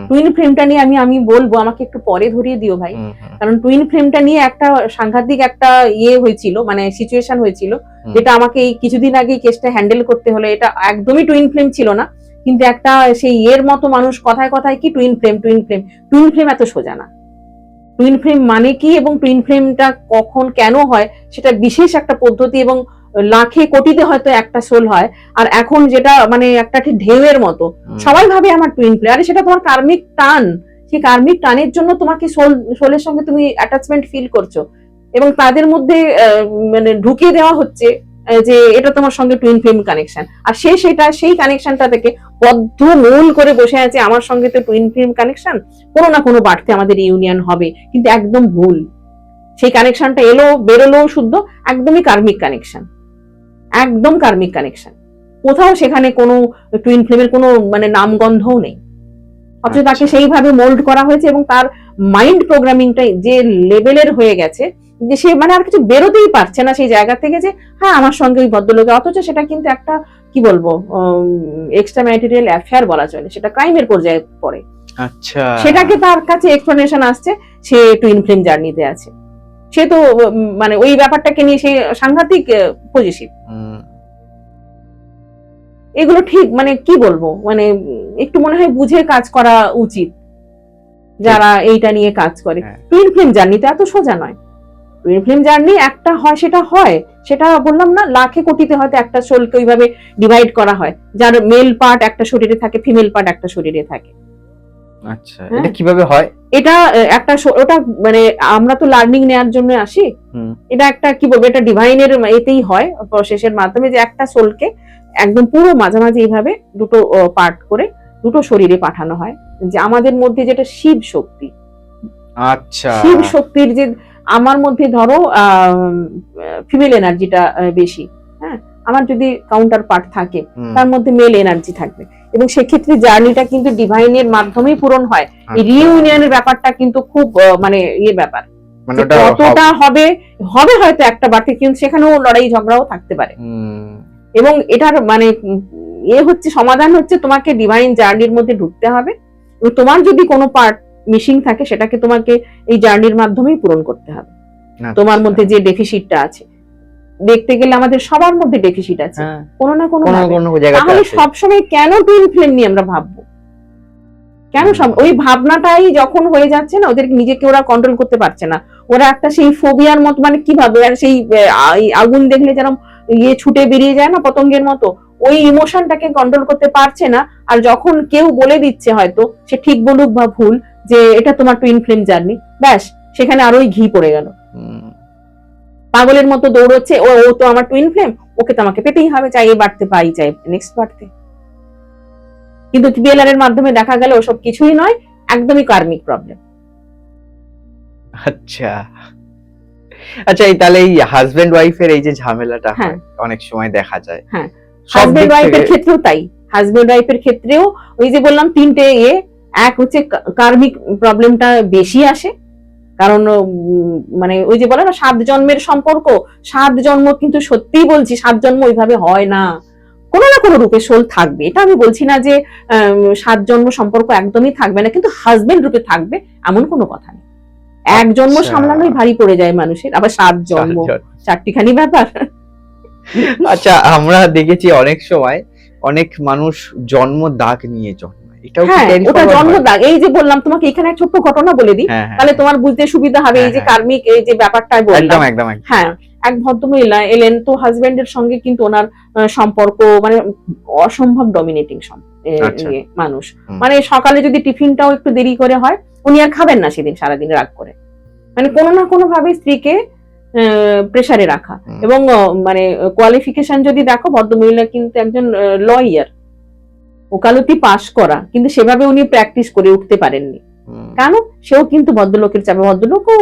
টুইন ফ্লেমটা নিয়ে আমি বলবো, আমাকে একটু পরে ধরিয়ে দিও ভাই, কারণ টুইন ফ্লেমটা নিয়ে একটা সাংঘাতিক একটা হয়েছিল, মানে সিচুয়েশন হয়েছিল, যেটা আমাকে এই কিছুদিন আগে কেসটা হ্যান্ডেল করতে হলো। এটা একদমই টুইন ফ্লেম ছিল না, কিন্তু একটা সেই মতো মানুষ কথায় কথায় কি twin flame twin flame. Twin flame এত সোজা না। টুইন ফ্লেম মানে কি এবং টুইন ফ্লেমটা কখন কেন হয় সেটা বিশেষ একটা পদ্ধতি, এবং লাখে কোটিতে হয়তো একটা সোল হয়। আর এখন যেটা মানে একটা ঢেউয়ের মতো সবাই ভাবে আমার টুইন ফ্লেম, আরে সেটা তোমার কার্মিক টান। সেই কার্মিক টানের জন্য তোমাকে সোলের সঙ্গে তুমি অ্যাটাচমেন্ট ফিল করছো, এবং তাদের মধ্যে মানে ঢুকিয়ে দেওয়া হচ্ছে যে এটা তোমার সঙ্গে টুইন ফ্লেম কানেকশন। আর সেই কানেকশনটা থেকে বদ্ধ মূল করে বসে আছে, আমার সঙ্গে তো টুইন ফ্লেম কানেকশন, কোনো না কোনো বাড়তে আমাদের ইউনিয়ন হবে, কিন্তু একদম ভুল। সেই কানেকশনটা এলো বেরোলো শুদ্ধ, একদমই কার্মিক কানেকশন, একদম কার্মিক কানেকশন। কোথাও সেখানে কোনো টুইন ফ্লেমের কোনো মানে নামগন্ধও নেই, অথচ তাকে সেইভাবে মোল্ড করা হয়েছে, এবং তার মাইন্ড প্রোগ্রামিংটা যে লেভেলের হয়ে গেছে যে সে মানে আর কিছু বেরোতেই পারছে না সেই জায়গা থেকে, যে হ্যাঁ আমার সঙ্গে ওই ভদ্রলোকে, অথচ সেটা কিন্তু একটা কি বলবো এক্সট্রা ম্যারিটাল অ্যাফেয়ার বলা চলে, সেটা ক্রাইমের পর্যায়ে পড়ে। আচ্ছা, সেটাকে তার কাছে এক্সপ্লেনেশন আসছে, সে টুইন ফ্লেম জার্নিতে আছে, সে তো মানে ওই ব্যাপারটাকে নিয়ে সে সাংঘাতিক পজিটিভ। এগুলো ঠিক মানে কি বলবো, মানে একটু মনে হয় বুঝে কাজ করা উচিত যারা এইটা নিয়ে কাজ করে। টুইন ফ্লেম জার্নিতে এত সোজা নয়। টুইন ফ্লেম জার্নি একটা হয়, সেটা বললাম না, লাখে কোটিতে হয়তো একটা সোলকে ওইভাবে ডিভাইড করা হয়, যার মেল পার্ট একটা শরীরে থাকে, ফিমেল পার্ট একটা শরীরে থাকে। আচ্ছা, এটা কিভাবে হয়? এটা একটা ওটা মানে আমরা তো লার্নিং নেওয়ার জন্য আসি, এটা একটা কি বলবো, এটা ডিভাইনের এতেই হয় প্রসেসের মাধ্যমে, যে একটা সোলকে একদম পুরো মাঝামাঝি এইভাবে দুটো পার্ট করে দুটো শরীরে পাঠানো হয়। যে আমাদের মধ্যে যেটা শিব শক্তি, আচ্ছা, শিব শক্তির যে আমার মধ্যে ধরো ফিমেল এনার্জিটা বেশি, হ্যাঁ, আমার যদি কাউন্টার পার্ট থাকে তার মধ্যে মেল এনার্জি থাকবে, এবং সেক্ষেত্রে জার্নিটা কিন্তু ডিভাইনের মাধ্যমেই পূরণ হয়। এই রিইউনিয়নের ব্যাপারটা কিন্তু খুব মানে ব্যাপার, কতটা হবে হয়তো একটা বাড়তি, কিন্তু সেখানেও লড়াই ঝগড়াও থাকতে পারে। এবং এটার মানে হচ্ছে সমাধান হচ্ছে তোমাকে ডিভাইন জার্নির মধ্যে ঢুকতে হবে, এবং তোমার যদি কোনো পার্ট মিসিং থাকে সেটাকে তোমাকে এই জার্নির মাধ্যমেই পূরণ করতে হবে। তোমার মধ্যে যে ডেফিসিটটা আছে, দেখতে গেলে আমাদের সবার মধ্যে ডেফিসিট আছে কোনো না কোনো জায়গায়, তাহলে সবসময় কেন টুইন ফ্লেম নিয়ে আমরা ভাববো? কেন ওই ভাবনাটাই যখন হয়ে যাচ্ছে না, ওদের নিজেকে ওরা কন্ট্রোল করতে পারছে না, ওরা একটা সেই ফোবিয়ার মতো, মানে কি ভাবে, আর সেই আগুন দেখলে যেরকম ছুটে বেরিয়ে যায় না পতঙ্গের মতো, ওই ইমোশনটাকে কন্ট্রোল করতে পারছে না। আর যখন কেউ বলে দিচ্ছে, হয়তো সে ঠিক বলুক বা ভুল, যে এটা তোমার টুইন ফ্লেম জার্নি, ব্যাস সেখানে আরোই ঘি পড়ে গেল, পাগলের মতো দৌড়চ্ছে, ও তো আমার টুইন ফ্লেম, ওকে তো আমাকে পেতেই হবে, চাই এ বাড়তে পাই, চাই নেক্সট বাড়তে। কিন্তু টিবিএলআর এর মাধ্যমে দেখা গেল ওসব কিছুই নয়, একদমই কার্মিক প্রবলেম। আচ্ছা আচ্ছা, তাহলে এই হাজবেন্ড ওয়াইফের এই যে ঝামেলাটা হয় অনেক সময় দেখা যায়, হাজবেন্ড ওয়াইফের ক্ষেত্রেও তাই, হাজবেন্ড ওয়াইফের ক্ষেত্রেও ওই যে বললাম তিনটে এক হচ্ছে কার্মিক প্রবলেমটা বেশি আসে, কারণ মানে ওই যে বলে না 7 জন্মের সম্পর্ক, 7 জন্ম কিন্তু সত্যিই বলছি 7 জন্ম ওইভাবে হয় না, কোনো না কোনো রূপে সোল থাকবে। এটা আমি বলছি না যে 7 জন্ম সম্পর্ক একদমই থাকবে না, কিন্তু হাজবেন্ড রূপে থাকবে এমন কোনো কথা নেই। এক জন্ম সামলানোই ভারী পড়ে যায় মানুষের, আবার 7 জন্ম, চারটিখানি ব্যাপার। আচ্ছা, আমরা দেখেছি অনেক সময় অনেক মানুষ জন্ম দাগ নিয়ে জন্মায়, এটাও ওটা জন্ম দাগ। এই যে বললাম তোমাকে, এখানে এক ছোট্ট ঘটনা বলে দিই, তাহলে তোমার বুঝতে সুবিধা হবে। এই যে কার্মিক, এই যে ব্যাপারটা বললাম, একদম হ্যাঁ, এক ভদ্রমহিলা এলেন, তো হাজবেন্ডের সঙ্গে কিন্তু ওনার সম্পর্ক মানে অসম্ভব ডমিনেটিং মানুষ। মানে সকালে যদি টিফিনটাও একটু দেরি করে হয়, উনি আর খাবেন না সেদিন, সারাদিন রাগ করে, মানে কোনো না কোনো ভাবে স্ত্রীকে প্রেসারে রাখা। এবং মানে কোয়ালিফিকেশন যদি দেখো, ভদ্রমহিলা কিন্তু একজন লয়ার, ওকালতি পাশ করা, কিন্তু সেভাবে উনি প্র্যাকটিস করে উঠতে পারেননি। কেন? সেও কিন্তু ভদ্রলোকের চাপে, ভদ্রলোকও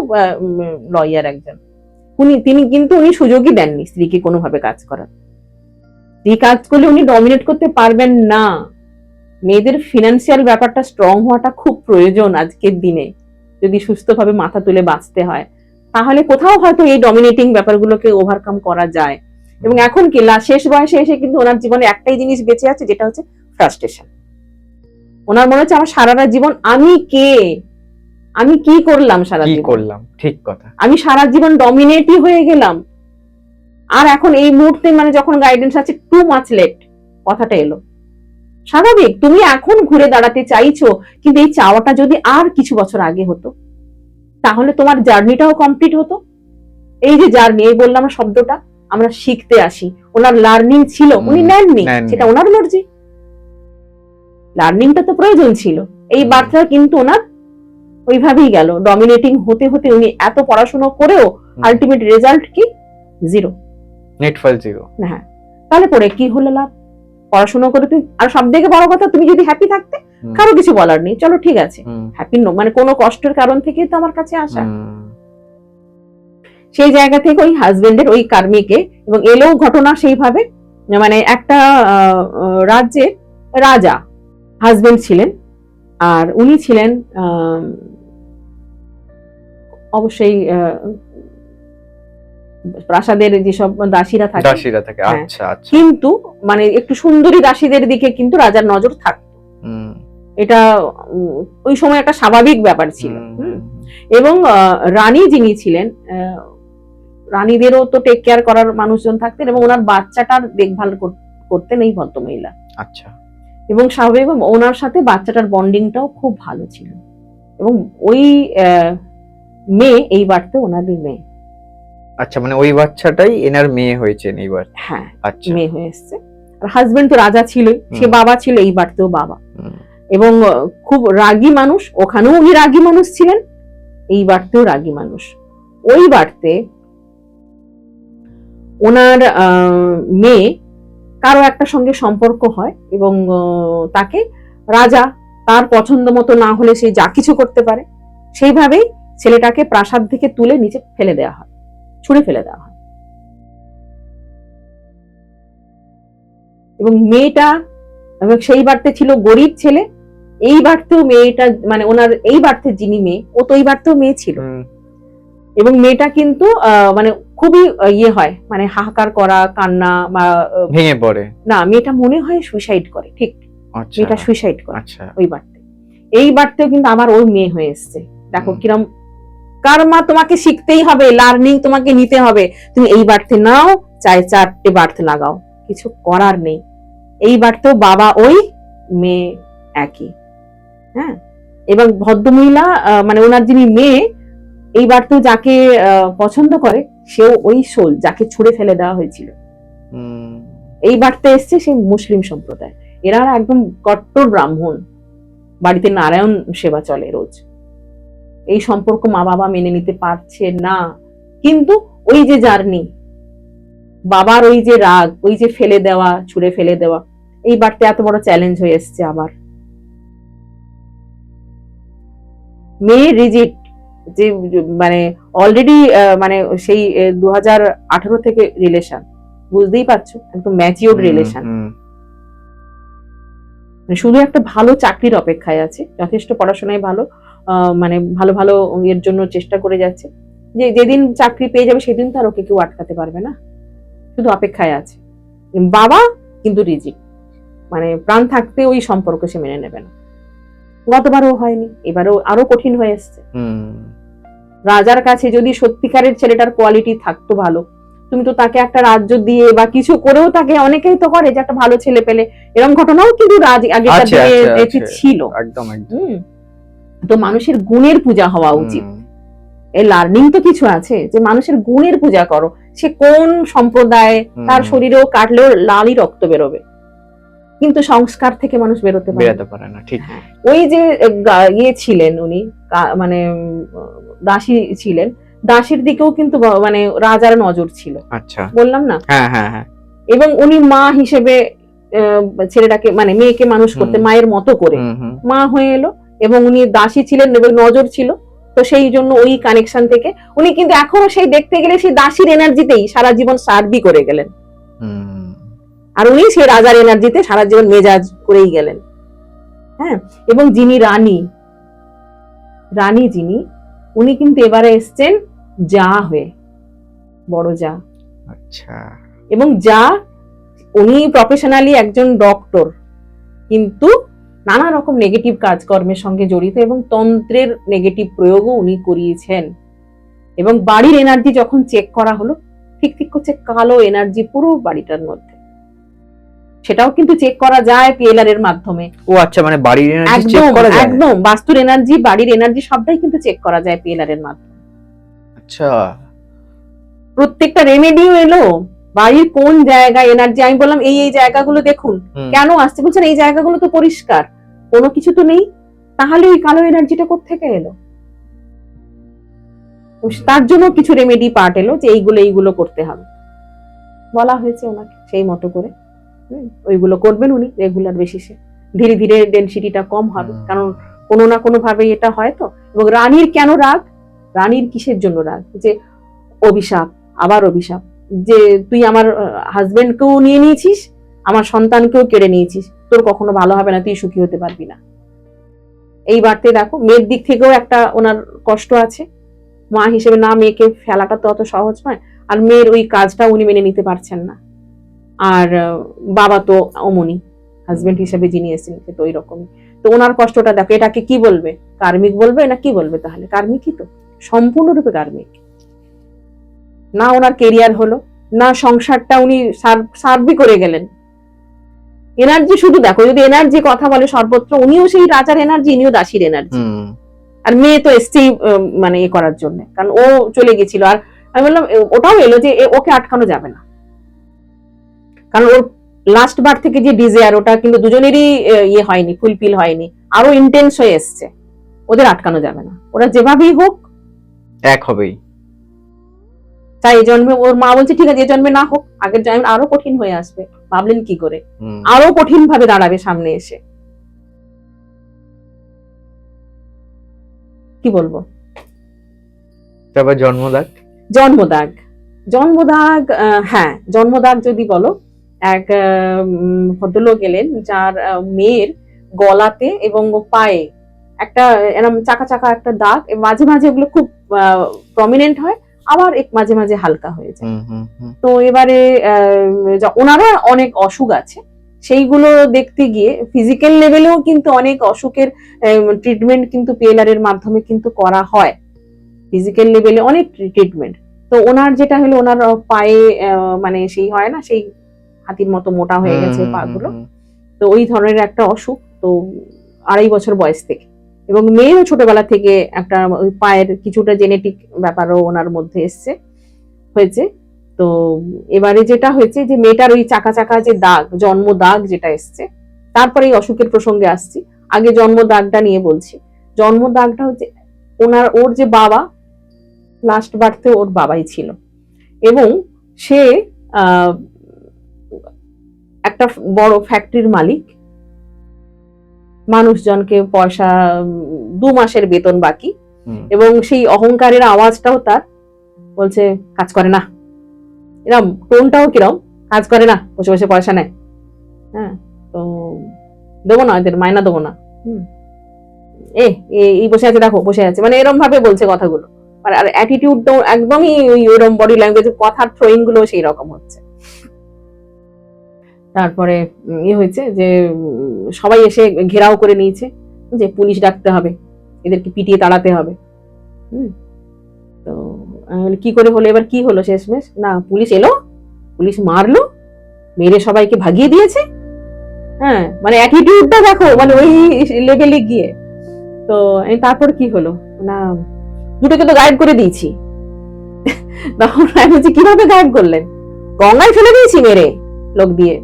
লয়ার একজন, তিনি কিন্তু উনি সুযোগই দেননি স্ত্রীকে কোনোভাবে কাজ করার। স্ত্রী কাজ করলে উনি ডমিনেট করতে পারবেন না। মেয়েদের ফিনান্সিয়াল ব্যাপারটা স্ট্রং হওয়াটা খুব প্রয়োজন আজকের দিনে, যদি সুস্থভাবে মাথা তুলে বাঁচতে হয়, তাহলে কোথাও হয়তো এই ডমিনেটিং ব্যাপারগুলোকে ওভারকাম করা যায়। এবং এখন কি শেষ বয়সে এসে কিন্তু ওনার জীবনে একটাই জিনিস বেঁচে আছে, যেটা হচ্ছে ফ্রাস্ট্রেশন। ওনার মনে হচ্ছে আমার সারাটা জীবন আমি কি করলাম, সারা জীবন করলাম, ঠিক কথা, আমি সারা জীবন ডমিনেটই হয়ে গেলাম। আর এখন এই মুহূর্তে মানে যখন গাইডেন্স আছে, টু মাচ লেট কথাটা এলো। স্বাভাবিক, তুমি এখন ঘুরে দাঁড়াতে চাইছো, কিন্তু এই চাওয়াটা যদি আর কিছু বছর আগে হতো, তাহলে তোমার জার্নিটাও কমপ্লিট হতো। এই যে জার্নি, এই বললাম শব্দটা, আমরা শিখতে আসি, ওনার লার্নিং ছিল, উনি নেননি, সেটা ওনার মর্জি। লার্নিংটা তো প্রয়োজন ছিল, এই বার্তা কিন্তু ওনার ওইভাবেই গেল, ডমিনেটিং হতে হতে উনি এত পড়াশোনা করেও আলটিমেট রেজাল্ট কি? জিরো, নেটফল জিরো। হ্যাঁ, তাহলে পরে কি হলো লাভ? পড়াশোনা করে তুমি, আর সব থেকে বড় কথা, তুমি যদি হ্যাপি থাকতে, কারো কিছু বলার নেই, চলো ঠিক আছে, হ্যাপি মানে কোনো কষ্টের কারণ থেকেই তো আমার কাছে আসা। সেই জায়গা থেকে ওই হাজবেন্ডের ওই কার্মিকে, এবং এলেও ঘটনা সেইভাবে, মানে একটা রাজ্যে রাজা হাজবেন্ড ছিলেন, আর উনি ছিলেন অবশ্যই প্রাসাদের যেসব দাসীরা থাকে, আচ্ছা আচ্ছা, কিন্তু মানে একটু সুন্দরী দাসীদের দিকে কিন্তু রাজার নজর থাকতো। এটা ওই সময় একটা স্বাভাবিক ব্যাপার ছিল। এবং রানী যিনি ছিলেন, রানীদেরও তো টেক কেয়ার করার মানুষজন থাকতেন, এবং ওনার বাচ্চাটার দেখভাল করতেন এই ভদ্রমহিলা। আচ্ছা। এবং স্বাভাবিক ওনার সাথে বাচ্চাটার বন্ডিংটাও খুব ভালো ছিল। এবং ওই মেয়ে এই বাড়তে ওনারই মেয়ে। আচ্ছা, মানে ওই বাচ্চাটাই এনার মেয়ে হয়েছে এইবার? হ্যাঁ, মেয়ে হয়ে এসছে। আর হাজবেন্ড তো রাজা ছিল, সে বাবা ছিল, এই বাড়তেও বাবা। এবং খুব রাগী মানুষ, ওখানেও উনি রাগী মানুষ ছিলেন, এই বাড়তেও রাগী মানুষ। ওই বাড়তে ওনার মেয়ে কারো একটা সঙ্গে সম্পর্ক হয়, এবং তাকে রাজা তার পছন্দ মতো না হলে সে যা কিছু করতে পারে, সেইভাবেই ছেলেটাকে প্রাসাদ থেকে তুলে নিচে ফেলে দেওয়া হয়, ছুঁড়ে ফেলে দেওয়া হয়। এবং মেয়েটা, সেই বাড়তে ছিল গরিব ছেলে, এই বাড়তেও মেয়েটা, মানে ওনার এই বাড়তে যিনি মেয়ে, ও তো এই বাড়তেও মেয়ে ছিল। এবং মেয়েটা কিন্তু মানে খুবই হয়, মানে হাহাকার করা, কান্না, বা ভেঙে পড়ে না, মেয়েটা মনে হয় সুইসাইড করে, ঠিক, মেয়েটা সুইসাইড করে ওই বাড়তে। এই বাড়তেও কিন্তু আবার ওর মেয়ে হয়ে এসছে। দেখো কিরম কারমা, তোমাকে শিখতেই হবে, লার্নিং তোমাকে নিতে হবে। তুমি এই বাড়তে নাও, চাই 4টে বাড়তে লাগাও, কিছু করার নেই। এই বাড়তেও বাবা ওই, মেয়ে একই। হ্যাঁ, এবং ভদ্রমহিলা মানে ওনার যিনি মেয়ে, এই বাড়তেও যাকে পছন্দ করে, সেও ওই সোল যাকে ছুঁড়ে ফেলে দেওয়া হয়েছিল। এই বাড়তে এসছে সেই মুসলিম সম্প্রদায়, এরা একদম কট্টর ব্রাহ্মণ, বাড়িতে নারায়ণ সেবা চলে রোজ। এই সম্পর্ক মা বাবা মেনে নিতে পারছে না, কিন্তু ওই যে জার্নি, বাবার ওই যে রাগ, ওই যে ফেলে দেওয়া, ছুঁড়ে ফেলে দেওয়া, এই বাড়তে এত বড় চ্যালেঞ্জ হয়ে এসছে। আবার মেয়ে রিজিট, যে মানে অলরেডি মানে সেই 2018 থেকে রিলেশন, বুঝতেই পারছো, একদম ম্যাচিওর রিলেশন। শুধু একটা ভালো চাকরির অপেক্ষায় আছে, যথেষ্ট পড়াশোনায় ভালো, মানে ভালো ভালো এর জন্য চেষ্টা করে যাচ্ছে, যে যেদিন চাকরি পেয়ে যাবে সেদিন তো আর ওকে কেউ আটকাতে পারবে না, শুধু অপেক্ষায় আছে। বাবা কিন্তু রিজিড, মানে প্রাণ থাকতে ওই সম্পর্ক সে মেনে নেবে না। গতবারও হয়নি, এবারেও আরো কঠিন হয়ে এসছে। রাজার কাছে যদি সত্যিকারের ছেলেটার কোয়ালিটি থাকতো ভালো, তুমি তো তাকে একটা রাজ্য দিয়ে বা কিছু করেও, তাকে অনেকেই তো করে যে একটা ভালো ছেলে পেলে, এরকম ঘটনাও কিন্তু আগেকার দিনে ছিল। একদম একদম। তো মানুষের গুণের পূজা হওয়া উচিত। এই লার্নিং তো কিছু আছে যে মানুষের গুণের পূজা করো, সে কোন সম্প্রদায়, তার শরীরেও কাটলেও লালই রক্ত বেরোবে, কিন্তু সংস্কার থেকে মানুষ বেরোতে পারে না। ঠিক ওই যে ইয়ে ছিলেন উনি, মানে দাসী ছিলেন, দাসীর দিকেও কিন্তু মানে রাজার নজর ছিল। আচ্ছা, বললাম না? হ্যাঁ হ্যাঁ হ্যাঁ। এবং উনি মা হিসেবে ছেলেটাকে, মানে মেয়েকে মানুষ করতে মায়ের মতো করে মা হয়ে এলো, এবং উনি দাসী ছিলেন এবং নজর ছিল, তো সেই জন্য ওই কানেকশন থেকে উনি কিন্তু এখনো সেই দেখতে গেলে সেই দাসীর এনার্জিতেই সারা জীবন সার্ভই করে গেলেন। আর উনি সেই রাজার এনার্জিতে সারা জীবন মেজাজ করেই গেলেন। হ্যাঁ, এবং যিনি রানী যিনি, উনি কিন্তু এবারে এসছেন যা হয়ে, বড় যা। আচ্ছা। এবং যা, উনি প্রফেশনালি একজন ডক্টর, কিন্তু নানা রকম নেগেটিভ কাজকর্মের সঙ্গে জড়িত, এবং তন্ত্রের নেগেটিভ প্রয়োগও উনি করিয়েছেন। এবং বাড়ির এনার্জি যখন চেক করা হলো, ঠিক ঠিক করছে কালো এনার্জি পুরো বাড়িটার মধ্যে, সেটাও কিন্তু চেক করা যায় পিএলআর এর মাধ্যমে। ও আচ্ছা, মানে বাড়ির এনার্জি চেক করা যায়? একদম, বাস্তুর এনার্জি, বাড়ির এনার্জি সবটাই কিন্তু চেক করা যায় পিএলআর এর মাধ্যমে। আচ্ছা, প্রত্যেকটা রেমেডিও এলো, বাড়ির কোন জায়গায় এনার্জি, আমি বললাম এই এই জায়গাগুলো দেখুন, কেন আসছে, বলছেন এই জায়গাগুলো তো পরিষ্কার, কোনো কিছু তো নেই, তাহলে ওই কালো এনার্জিটা কোত্থেকে এলো? তার জন্য কিছু রেমেডি পার্ট এলো, যে এইগুলো করতে হবে, বলা হয়েছে ওনাকে সেই মতো করে। ওইগুলো করবেন উনি রেগুলার বেসিসে, ধীরে ধীরে ডেনসিটিটা কম হবে, কারণ কোনো না কোনো ভাবে এটা হয় তো। এবং রানীর কেন রাগ, রানীর কিসের জন্য রাগ, যে অভিশাপ, আবার অভিশাপ, যে তুই আমার হাজবেন্ডকেও নিয়ে নিয়েছিস, আমার সন্তানকেও কেড়ে নিয়েছিস, তোর কখনো ভালো হবে না, তুই সুখী হতে পারবি না। এই বার্তে দেখো, মেয়ের দিক থেকেও একটা ওনার কষ্ট আছে, মা হিসেবে না, মেয়েকে ফেলাটা তো অত সহজ নয়, আর মেয়ের ওই কাজটা উনি মেনে নিতে পারছেন না। আর বাবা তো অমনি হাজবেন্ড হিসেবে যিনি এসেছেন, তো ওই রকমই। তো ওনার কষ্টটা দেখো, এটাকে কি বলবে, কার্মিক বলবে না কি বলবে? তাহলে কার্মিকই তো, সম্পূর্ণরূপে কার্মিক। না ওনার কেরিয়ার হলো, না সংসারটা উনি সার্ভই করে গেলেন। এনার্জি শুধু দেখো, যদি এনার্জি কথা বলে সর্বত্র, উনিও সেই রাজার এনার্জি, ইনিও দাসীর এনার্জি। আর মেয়ে তো এসছেই মানে এ করার জন্য, কারণ ও চলে গেছিল। আর আমি বললাম ওটাও এলো যে ওকে আটকানো যাবে না, কারণ ওর লাস্ট বার থেকে যে ডিজায়ার, ওটা কিন্তু দুজনেরই ইয়ে হয়নি, ফুলফিল হয়নি, আরো ইন্টেন্স হয়ে এসছে, ওদের আটকানো যাবে না, ওরা যেভাবেই হোক এক হবেই। তাই এই জন্মে ওর মা বলছে ঠিক আছে, এই জন্মে না হোক, আগের জন্মে আরো কঠিন হয়ে আসবে। ভাবলেন কি করে, আরো কঠিন ভাবে দাঁড়াবে সামনে এসে। কি বলবো? তারপর জন্মদাগ, হ্যাঁ, জন্মদাগ যদি বলো, এক ভদ্রলোক এলেন, যার মেয়ের গলাতে এবং পায়ে একটা এরকম চাকা চাকা একটা দাগ, মাঝে মাঝে ওগুলো খুব প্রমিনেন্ট হয়, আবার মাঝে মাঝে হালকা হয়ে যায়। তো এবারে ওনারও অনেক অসুখ আছে, সেইগুলো দেখতে গিয়ে ফিজিক্যাল লেভেলেও কিন্তু অনেক অসুখের ট্রিটমেন্ট কিন্তু পিএলআর এর মাধ্যমে কিন্তু করা হয়, ফিজিক্যাল লেভেলে অনেক ট্রিটমেন্ট। তো ওনার যেটা হলো, ওনার পায়ে মানে সেই হয় না, সেই হাতির মতো মোটা হয়ে গেছে পা গুলো, তো ওই ধরনের একটা অসুখ। তো 2.5 বছর বয়স থেকে, এবং মেয়েও ছোটবেলা থেকে একটা ওই পায়ের কিছুটা জেনেটিক ব্যাপারও ওনার মধ্যে হয়েছে। তো এবারে যেটা হয়েছে, যে মেয়েটার ওই চাকা চাকা যে দাগ, জন্ম দাগ যেটা এসছে, তারপরে এই অসুখের প্রসঙ্গে আসছি। আগে জন্ম দাগটা নিয়ে বলছি। জন্ম দাগটা হচ্ছে ওর যে বাবা, লাস্ট বার্থে ওর বাবাই ছিল, এবং সে একটা বড় ফ্যাক্টরির মালিক, মানুষজনকে পয়সা 2 মাসের বেতন বাকি, এবং সেই অহংকারের আওয়াজটাও তার, বলছে কাজ করে না, এরকম টোনটাও কিরম, কাজ করে না, বসে বসে পয়সা নেয়। হ্যাঁ, তো দেবো না, এদের মায়না দেবো না। এই বসে আছে, দেখো বসে আছে, মানে এরকম ভাবে বলছে কথাগুলো। আর অ্যাটিটিউডটাও একদমই ওইরকম, বডি ল্যাঙ্গুয়েজ, কথার থ্রোয়িং গুলো সেই রকম হচ্ছে। তারপরে হয়েছে যে সবাই এসে ঘেরাও করে নিয়েছে যে পুলিশ ডাকতে হবে, এদেরকে পিটিয়ে তাড়াতে হবে। তো কি করে হলো, এবার কি হলো শেষমেশ, না পুলিশ এলো, পুলিশ মারলো, মেরে সবাইকে ভাগিয়ে দিয়েছে। হ্যাঁ, মানে অ্যাটিটিউডটা দেখো, মানে ওই লেভেলে গিয়ে। তো তারপর কি হলো, না দুটোকে তো গায়েব করে দিয়েছি। তখন আমি বলছি, কিভাবে গায়েব করলেন? গঙ্গায় ফেলে দিয়েছি মেরে, লোক দিয়ে।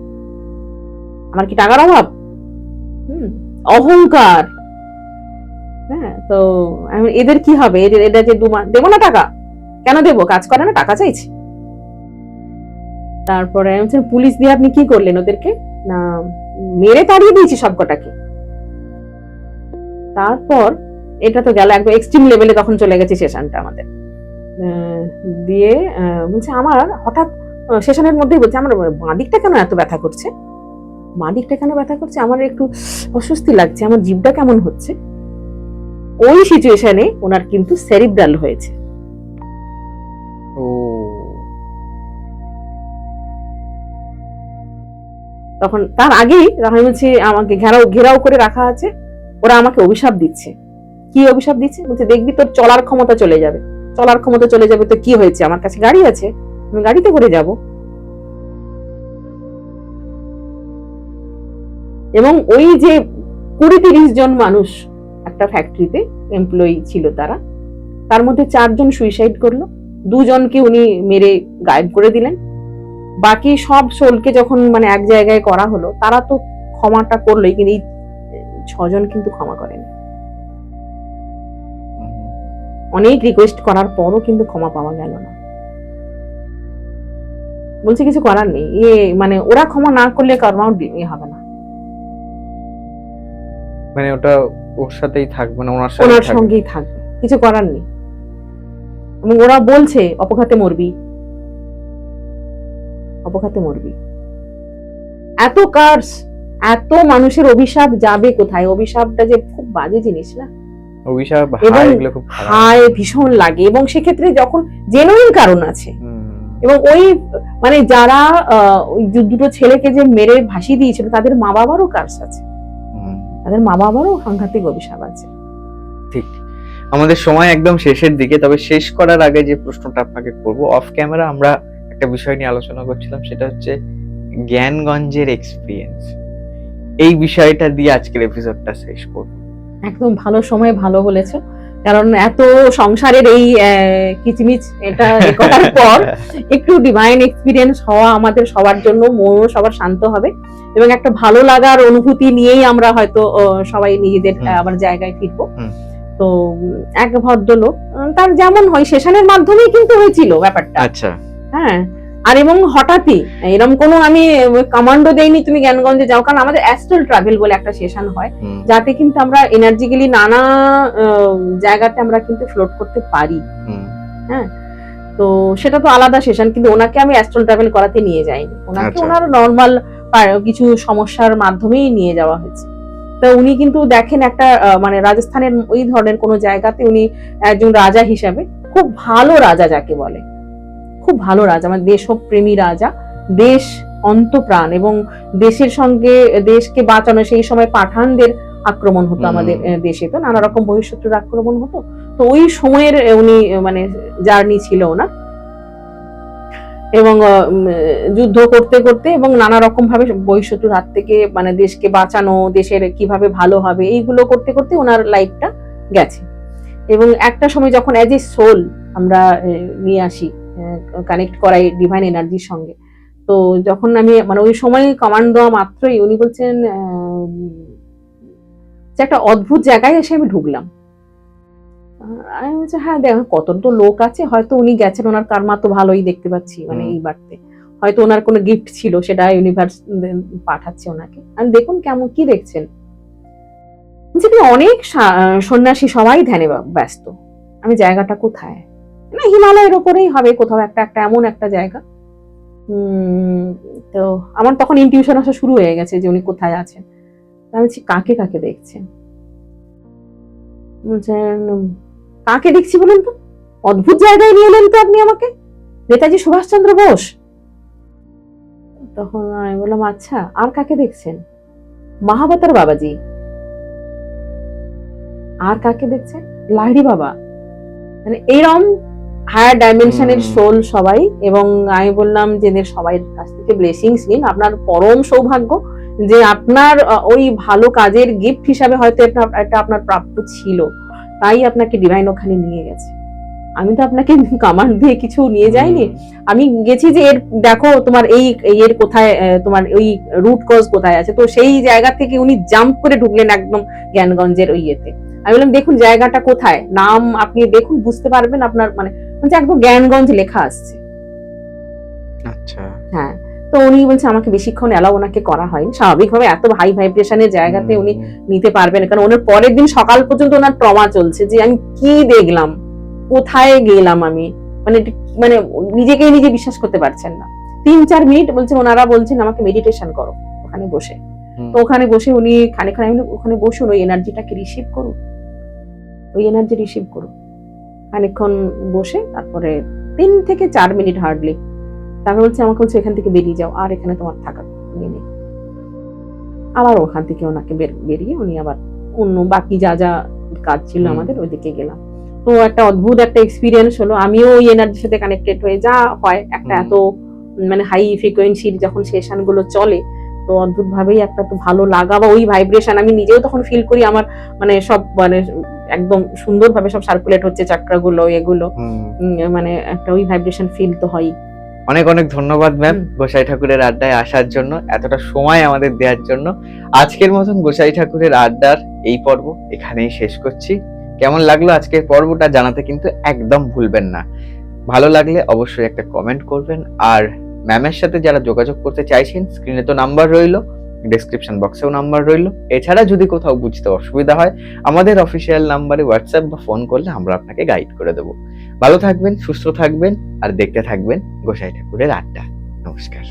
আমার কি টাকার অভাব? অহংকার। হ্যাঁ, তো এদের কি হবে, এটা যে দেবো না টাকা, কেন দেবো, কাজ করে না, টাকা চাইছি। তারপরে পুলিশ দিয়ে আপনি কি করলেন ওদেরকে? না মেরে তাড়িয়ে দিয়েছি সবকটাকে। তারপর এটা তো গেল একদম এক্সট্রিম লেভেলে, তখন চলে গেছে সেশনটা আমাদের। দিয়ে বলছে আমার হঠাৎ সেশনের মধ্যেই বলছে, আমার বাঁ দিকটা কেন এত ব্যথা করছে, বাঁ দিকটা কেন ব্যথা করছে, আমার একটু অস্বস্তি লাগছে, আমার জিভটা কেমন হচ্ছে। ওই সিচুয়েশনে ওনার কিন্তু সেরিব্রাল হয়েছে। তখন তার আগেই আমি বলছি, আমাকে ঘেরাও করে রাখা আছে, ওরা আমাকে অভিশাপ দিচ্ছে। কি অভিশাপ দিচ্ছে? বলছে দেখবি তোর চলার ক্ষমতা চলে যাবে। চলার ক্ষমতা চলে যাবে তো কি হয়েছে, আমার কাছে গাড়ি আছে, আমি গাড়িতে করে যাব। এবং ওই যে 20-30 জন মানুষ একটা ফ্যাক্টরিতে এমপ্লয়ি ছিল, তার মধ্যে 4 জন সুইসাইড করলো, 2 জনকে উনি মেরে গায়েব করে দিলেন। বাকি সব সোলকে যখন মানে এক জায়গায় করা হলো, তারা তো ক্ষমাটা করলোই, কিন্তু এই 6 জন কিন্তু ক্ষমা করেনি। অনেক রিকোয়েস্ট করার পরও কিন্তু ক্ষমা পাওয়া গেল না। বলছে কিছু করার নেই, মানে ওরা ক্ষমা না করলে কর্মাও হবে না, মানে ওটা ওর সাথেই থাকবে না, ওনার সঙ্গেই থাকবে, কিছু করার নেই। এবং ওরা বলছে অপঘাতে মরবি, অপঘাতে মরবি। এত কার্স, এত মানুষের অভিশাপ যাবে কোথায়? অভিশাপটা যে খুব বাজে জিনিস না, অভিশাপ হায় ভীষণ লাগে। এবং সেক্ষেত্রে যখন জেনুইন কারণ আছে, এবং ওই মানে যারা দুটো ছেলেকে যে মেরে ভাসিয়ে দিয়েছিল, তাদের মা বাবারও কার্স আছে, তাদের মা বাবারও সাংঘাতিক অভিশাপ আছে। ঠিক। আমাদের সময় একদম শেষের দিকে, তবে শেষ করার আগে যে প্রশ্নটা আপনাকে করব, অফ ক্যামেরা আমরা একটা বিষয় নিয়ে আলোচনা করছিলাম, সেটা হচ্ছে জ্ঞানগঞ্জের এক্সপেরিয়েন্স। এই বিষয়টা দিয়ে আজকের এপিসোডটা শেষ করব। একদম ভালো সময়, ভালো বলেছো, কারণ এত সংসারের এই কিচমিচ এটা করার পর একটু ডিভাইন এক্সপিরিয়েন্স হওয়া আমাদের সবার জন্য, মনও সবার শান্ত হবে, এবং একটা ভালো লাগার অনুভূতি নিয়েই আমরা হয়তো সবাই নিজেদের আবার জায়গায় ফিরবো। তো এক ভদ্রলোক, তার যেমন হয় সেশনের মাধ্যমেই কিন্তু হয়েছিল ব্যাপারটা। আচ্ছা। হ্যাঁ, আর এবং হঠাৎই এরকম কোনো আমি কমান্ডো দেইনি তুমি জ্ঞানগঞ্জে যাও, কারণ আমাদের অ্যাস্ট্রাল ট্রাভেল বলে একটা সেশন হয়, যাতে কিন্তু আমরা এনার্জিক্যালি নানা জায়গাতে আমরা কিন্তু ফ্লোট করতে পারি। হ্যাঁ, তো সেটা তো আলাদা সেশন, কিন্তু ওনাকে আমি অ্যাস্ট্রাল ট্রাভেল করাতে নিয়ে যাইনি, ওনাকে ওনার নর্মাল কিছু সমস্যার মাধ্যমেই নিয়ে যাওয়া হয়েছে। তো উনি কিন্তু দেখেন একটা মানে রাজস্থানের ওই ধরনের কোনো জায়গাতে উনি একজন রাজা হিসাবে, খুব ভালো রাজা যাকে বলে, খুব ভালো রাজা, মানে দেশপ্রেমী রাজা, দেশ অন্তপ্রাণ, এবং দেশের সঙ্গে দেশকে বাঁচানো। সেই সময় পাঠানদের আক্রমণ হতো আমাদের দেশে, তো নানা রকম বহিঃশত্রুর আক্রমণ হতো। তো ওই সময়ের উনি মানে জার্নি ছিল ওনার, এবং যুদ্ধ করতে করতে এবং নানা রকম ভাবে বহিঃশত্রুর হাত থেকে মানে দেশকে বাঁচানো, দেশের কিভাবে ভালো হবে, এইগুলো করতে করতে ওনার লাইফটা গেছে। এবং একটা সময় যখন অ্যাজ এ সোল আমরা নিয়ে আসি, কানেক্ট করাই ডিভাইন এনার্জির সঙ্গে, তো যখন আমি মানে ওই সময় কমান্ড দেওয়া মাত্রই উনি বলছেন যে একটা অদ্ভুত জায়গায় এসে আমি ঢুকলাম। আমি বলছি হ্যাঁ দেখ, কত তো লোক আছে, হয়তো উনি গেছেন, ওনার কার্মা তো ভালোই দেখতে পাচ্ছি, মানে এই বাড়তে হয়তো ওনার কোনো গিফট ছিল, সেটা ইউনিভার্স পাঠাচ্ছে ওনাকে। আমি দেখুন কেমন, কি দেখছেন? অনেক সন্ন্যাসী, সবাই ধ্যানে ব্যস্ত। আমি জায়গাটা কোথায়? না হিমালয়ের ওপরেই হবে কোথাও একটা এমন একটা জায়গা। উম, তো আমার তখন ইনটিউশন আসা শুরু হয়ে গেছে যে উনি কোথায় আছেন। আমি বলছি কাকে কাকে দেখছেন? বলছেন কাকে দেখছি বলুন তো, অদ্ভুত জায়গায় নিয়ে এলেন তো আপনি আমাকে, নেতাজি সুভাষচন্দ্র বোস। তখন আমি বললাম আচ্ছা আর কাকে দেখছেন? মহাবতার বাবাজি। আর কাকে দেখছেন? লাহিড়ী বাবা। মানে এইরকম হায়ার ডাইমেনশনের সোল সবাই। এবং আমি বললাম যে এদের সবাই কাছ থেকে ব্লেসিংস নিন, আপনার পরম সৌভাগ্য যে আপনার ওই ভালো কাজের গিফট হিসাবে হয়তো এটা আপনার প্রাপ্য ছিল, তাই আপনাকে ডিভাইন ওখানে নিয়ে গেছে। আমি তো আপনাকে কামান্ড দিয়ে কিছু নিয়ে যাইনি, আমি গেছি যে এর দেখো তোমার এই এর কোথায় তোমার ওই রুট কজ কোথায় আছে। তো সেই জায়গা থেকে উনি জাম্প করে ঢুকলেন একদম জ্ঞানগঞ্জের ওই ইয়েতে। আমি বললাম দেখুন জায়গাটা কোথায়, নাম আপনি দেখুন বুঝতে পারবেন, আপনার মানে একদম জ্ঞানগঞ্জ লেখা আসছে। আচ্ছা, হ্যাঁ। তো উনি বলছে আমাকে বেশিক্ষণ এলাও ওনাকে করা হয়নি, স্বাভাবিকভাবে এত হাই ভাইব্রেশনের জায়গাতে উনি নিতে পারবেন, কারণ ওনার পরের দিন সকাল পর্যন্ত ওনার ট্রমা চলছে যে আমি কি দেখলাম, কোথায় গেলাম আমি, মানে মানে নিজেকে নিজে বিশ্বাস করতে পারছেন না। 3-4 মিনিট বলছে ওনারা বলছেন আমাকে মেডিটেশন করো ওখানে বসে। তো ওখানে বসে উনি খানিকক্ষণ, আমি ওখানে বসুন ওই এনার্জিটাকে রিসিভ করুন, ওই এনার্জি রিসিভ করুন। খানিকক্ষণ বসে তারপরে 3 থেকে 4 মিনিট হার্ডলি, তারপর বলছে আমাকে বলছে এখান থেকে বেরিয়ে যাও, আর এখানে তোমার থাকার নেই। আবার ওখান থেকে ওনাকে বেরিয়ে উনি আবার অন্য বাকি যা যা কাজ ছিল আমাদের ওইদিকে গেলাম। তো একটা অদ্ভুত একটা এক্সপিরিয়েন্স হলো, আমিও ওই এনার্জির সাথে কানেক্টেড হয়ে যা হয় একটা এত মানে হাই ফ্রিকোয়েন্সির যখন সেশন গুলো চলে, তো অদ্ভুত ভাবেই একটা তো ভালো লাগা বা ওই ভাইব্রেশন আমি নিজেও তখন ফিল করি, আমার মানে সব মানে একদম সুন্দরভাবে সব সার্কুলেট হচ্ছে চাকরাগুলো এগুলো, মানে একটা ওই ভাইব্রেশন ফিল তো হয়। অনেক অনেক ধন্যবাদ ম্যাম গোসাই ঠাকুরের আড্ডায় আসার জন্য, এতটা সময় আমাদের দেওয়ার জন্য। আজকের মতন গোসাই ঠাকুরের আড্ডার এই পর্ব এখানেই শেষ করছি। কেমন লাগলো আজকের পর্বটা জানাতে কিন্তু একদম ভুলবেন না। ভালো লাগলে অবশ্যই একটা কমেন্ট করবেন। আর ম্যামের সাথে যারা যোগাযোগ করতে চাইছেন, স্ক্রিনে তো নাম্বার রইলো, ডেসক্রিপশন বক্সেও নাম্বার রইলো। এছাড়া যদি কোথাও বুঝতে অসুবিধা হয় আমাদের অফিসিয়াল নাম্বারে হোয়াটসঅ্যাপ বা ফোন করলে আমরা আপনাকে গাইড করে দেবো। ভালো থাকবেন, সুস্থ থাকবেন আর দেখতে থাকবেন গোসাই ঠাকুরের আড্ডা। নমস্কার।